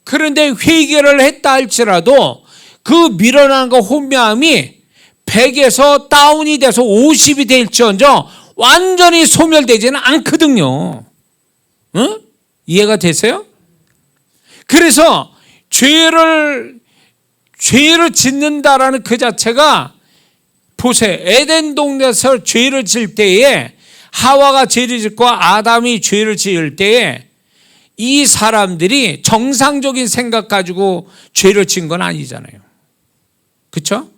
그런데 회개를 했다 할지라도 그 미련함과 혼미함이 100에서 다운이 돼서 50이 될지언정 완전히 소멸되지는 않거든요. 이해가 되세요? 그래서 죄를 짓는다라는 그 자체가, 보세요. 에덴 동네에서 죄를 지을 때에, 하와가 죄를 짓고 아담이 죄를 지을 때에 이 사람들이 정상적인 생각 가지고 죄를 지은 건 아니잖아요. 그렇죠?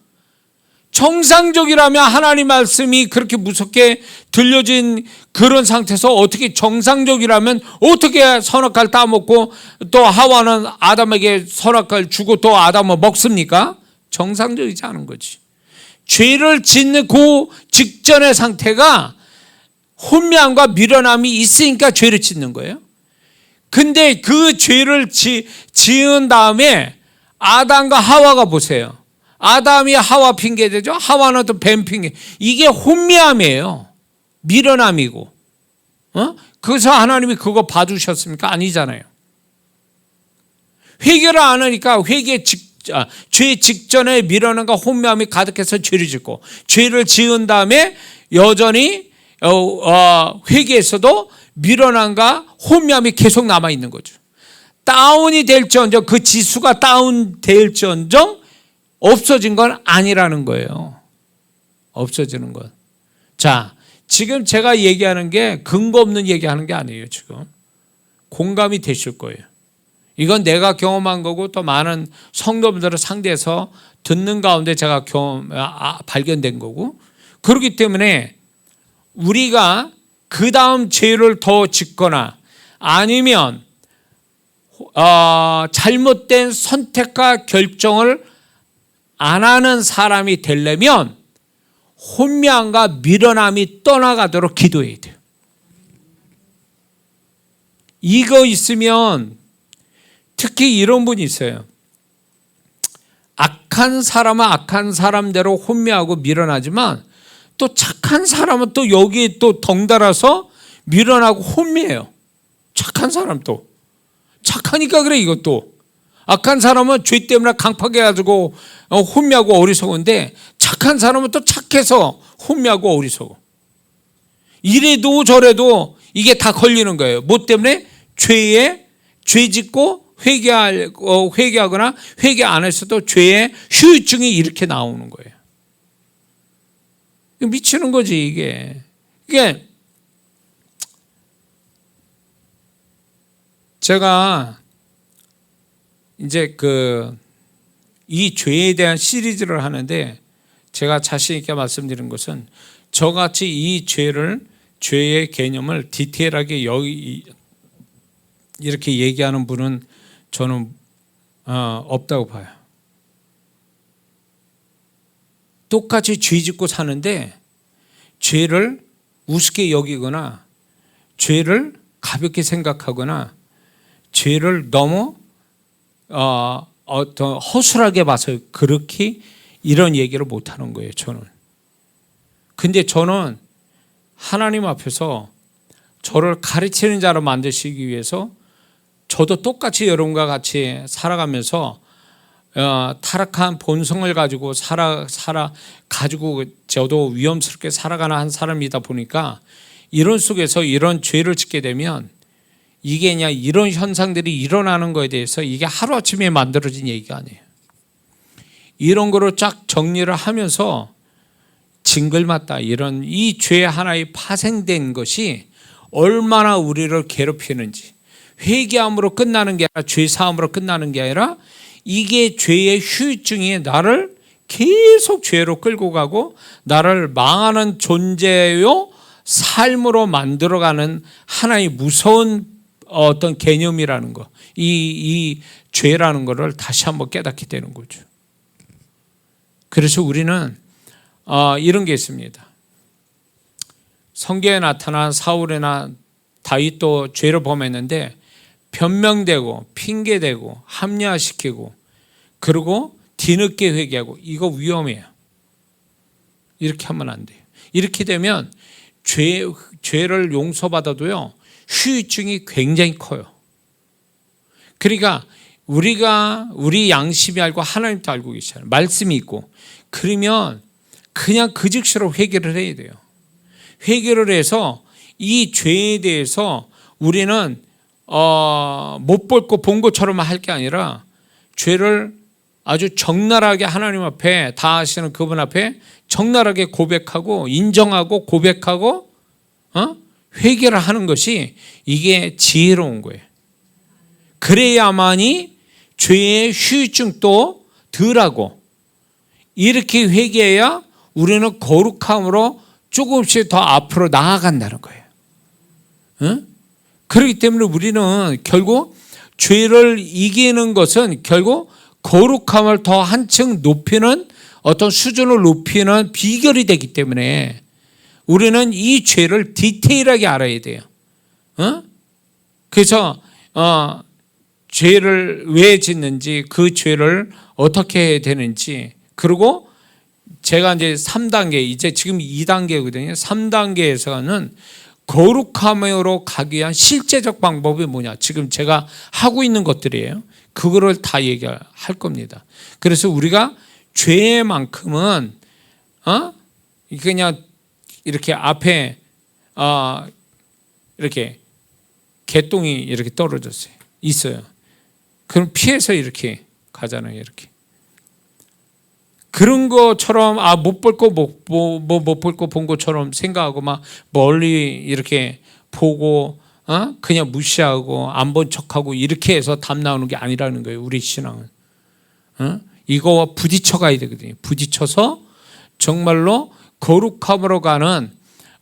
정상적이라면 하나님 말씀이 그렇게 무섭게 들려진 그런 상태에서 어떻게, 정상적이라면 어떻게 선악과를 따먹고 또 하와는 아담에게 선악과를 주고 또 아담은 먹습니까? 정상적이지 않은 거지. 죄를 짓는 그 직전의 상태가 혼미함과 미련함이 있으니까 죄를 짓는 거예요. 근데 그 죄를 지은 다음에 아담과 하와가, 보세요. 아담이 하와 핑계대죠. 하와는 또 뱀 핑계. 이게 혼미함이에요. 미련함이고. 그래서 하나님이 그거 봐주셨습니까? 아니잖아요. 회개를 안 하니까 죄 직전에 미련함과 혼미함이 가득해서 죄를 짓고, 죄를 지은 다음에 여전히 회개에서도 미련함과 혼미함이 계속 남아있는 거죠. 다운이 될지언정, 그 지수가 다운될지언정 없어진 건 아니라는 거예요. 없어지는 것. 자, 지금 제가 얘기하는 게 근거 없는 얘기하는 게 아니에요. 지금 공감이 되실 거예요. 이건 내가 경험한 거고 또 많은 성도분들을 상대해서 듣는 가운데 제가 발견된 거고, 그렇기 때문에 우리가 그 다음 죄를 더 짓거나 아니면 잘못된 선택과 결정을 안 하는 사람이 되려면 혼미함과 미련함이 떠나가도록 기도해야 돼요. 이거 있으면, 특히 이런 분이 있어요. 악한 사람은 악한 사람대로 혼미하고 미련하지만 또 착한 사람은 또 여기에 또 덩달아서 미련하고 혼미해요. 착한 사람 또. 착하니까 그래 이것도. 악한 사람은 죄 때문에 강팍해가지고 혼미하고 어리석은데, 착한 사람은 또 착해서 혼미하고 어리석어. 이래도 저래도 이게 다 걸리는 거예요. 뭐 때문에? 죄 짓고 회개하거나 회개 안 했어도 죄의 후유증이 이렇게 나오는 거예요. 미치는 거지 이게. 이게 제가 이제 이 죄에 대한 시리즈를 하는데, 제가 자신 있게 말씀드린 것은, 저같이 이 죄의 개념을 디테일하게 이렇게 얘기하는 분은 저는 없다고 봐요. 똑같이 죄 짓고 사는데 죄를 우습게 여기거나 죄를 가볍게 생각하거나 죄를 너무 어떤 허술하게 봐서 그렇게 이런 얘기를 못하는 거예요. 저는. 근데 저는 하나님 앞에서 저를 가르치는 자로 만드시기 위해서 저도 똑같이 여러분과 같이 살아가면서 타락한 본성을 가지고 가지고 저도 위험스럽게 살아가는 한 사람이다 보니까, 이런 속에서 이런 죄를 짓게 되면 이게 그냥 이런 현상들이 일어나는 거에 대해서 이게 하루아침에 만들어진 얘기가 아니에요. 이런 거를 쫙 정리를 하면서 징글맞다, 이런 이 죄 하나에 파생된 것이 얼마나 우리를 괴롭히는지, 회개함으로 끝나는 게 아니라 죄사함으로 끝나는 게 아니라 이게 죄의 후유증이 나를 계속 죄로 끌고 가고 나를 망하는 존재요 삶으로 만들어가는 하나의 무서운 어떤 개념이라는 거, 이 죄라는 거를 다시 한번 깨닫게 되는 거죠. 그래서 우리는 이런 게 있습니다. 성경에 나타난 사울이나 다윗도 죄를 범했는데 변명되고 핑계대고 합리화시키고 그리고 뒤늦게 회개하고, 이거 위험해요. 이렇게 하면 안 돼요. 이렇게 되면 죄를 용서받아도요 후유증이 굉장히 커요. 그러니까 우리 양심이 알고 하나님도 알고 계시잖아요. 말씀이 있고. 그러면 그냥 그 즉시로 회개를 해야 돼요. 회개를 해서 이 죄에 대해서 우리는 못 볼 거 본 것처럼 할 게 아니라 죄를 아주 적나라하게 하나님 앞에 다 아시는 그분 앞에 적나라하게 고백하고 인정하고 고백하고 회개를 하는 것이 이게 지혜로운 거예요. 그래야만이 죄의 후유증도 덜하고 이렇게 회개해야 우리는 거룩함으로 조금씩 더 앞으로 나아간다는 거예요. 그렇기 때문에 우리는 결국 죄를 이기는 것은 결국 거룩함을 더 한층 높이는 어떤 수준을 높이는 비결이 되기 때문에 우리는 이 죄를 디테일하게 알아야 돼요. 그래서 죄를 왜 짓는지, 그 죄를 어떻게 해야 되는지, 그리고 제가 이제 3단계, 이제 지금 2단계거든요. 3단계에서는 거룩함으로 가기 위한 실제적 방법이 뭐냐. 지금 제가 하고 있는 것들이에요. 그거를 다 얘기할 겁니다. 그래서 우리가 죄만큼은 그냥 이렇게 앞에 이렇게 개똥이 이렇게 떨어졌어요. 있어요. 그럼 피해서 이렇게 가잖아요. 이렇게. 그런 것처럼 못 볼 거 못 볼 거 본 것처럼 생각하고 막 멀리 이렇게 보고 그냥 무시하고 안 본 척하고 이렇게 해서 답 나오는 게 아니라는 거예요. 우리 신앙은. 이거와 부딪혀 가야 되거든요. 부딪혀서 정말로 거룩함으로 가는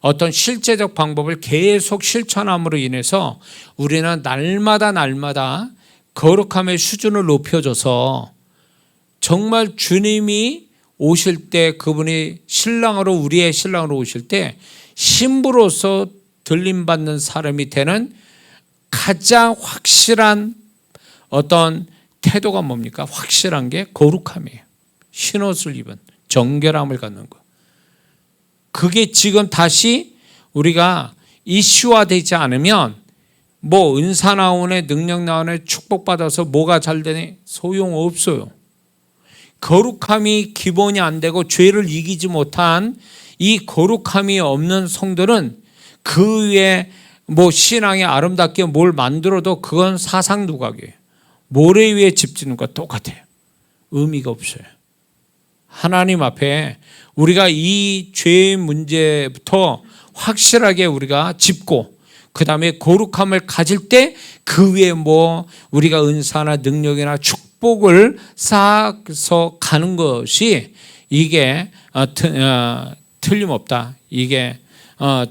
어떤 실제적 방법을 계속 실천함으로 인해서 우리는 날마다 거룩함의 수준을 높여줘서 정말 주님이 오실 때, 그분이 신랑으로, 우리의 신랑으로 오실 때 신부로서 들림받는 사람이 되는 가장 확실한 어떤 태도가 뭡니까? 확실한 게 거룩함이에요. 흰옷을 입은 정결함을 갖는 것. 그게 지금 다시 우리가 이슈화되지 않으면 뭐 은사 나오네, 능력 나오네, 축복받아서 뭐가 잘 되네, 소용없어요. 거룩함이 기본이 안 되고 죄를 이기지 못한 이 거룩함이 없는 성도는 그 위에 뭐 신앙이 아름답게 뭘 만들어도 그건 사상누각이에요. 모래 위에 집 짓는 것 똑같아요. 의미가 없어요. 하나님 앞에 우리가 이 죄의 문제부터 확실하게 우리가 짚고 그 다음에 거룩함을 가질 때 그 위에 뭐 우리가 은사나 능력이나 축복을 쌓아서 가는 것이 이게 틀림없다. 이게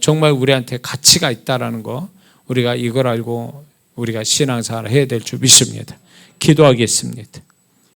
정말 우리한테 가치가 있다라는 거, 우리가 이걸 알고 우리가 신앙생활을 해야 될 줄 믿습니다. 기도하겠습니다.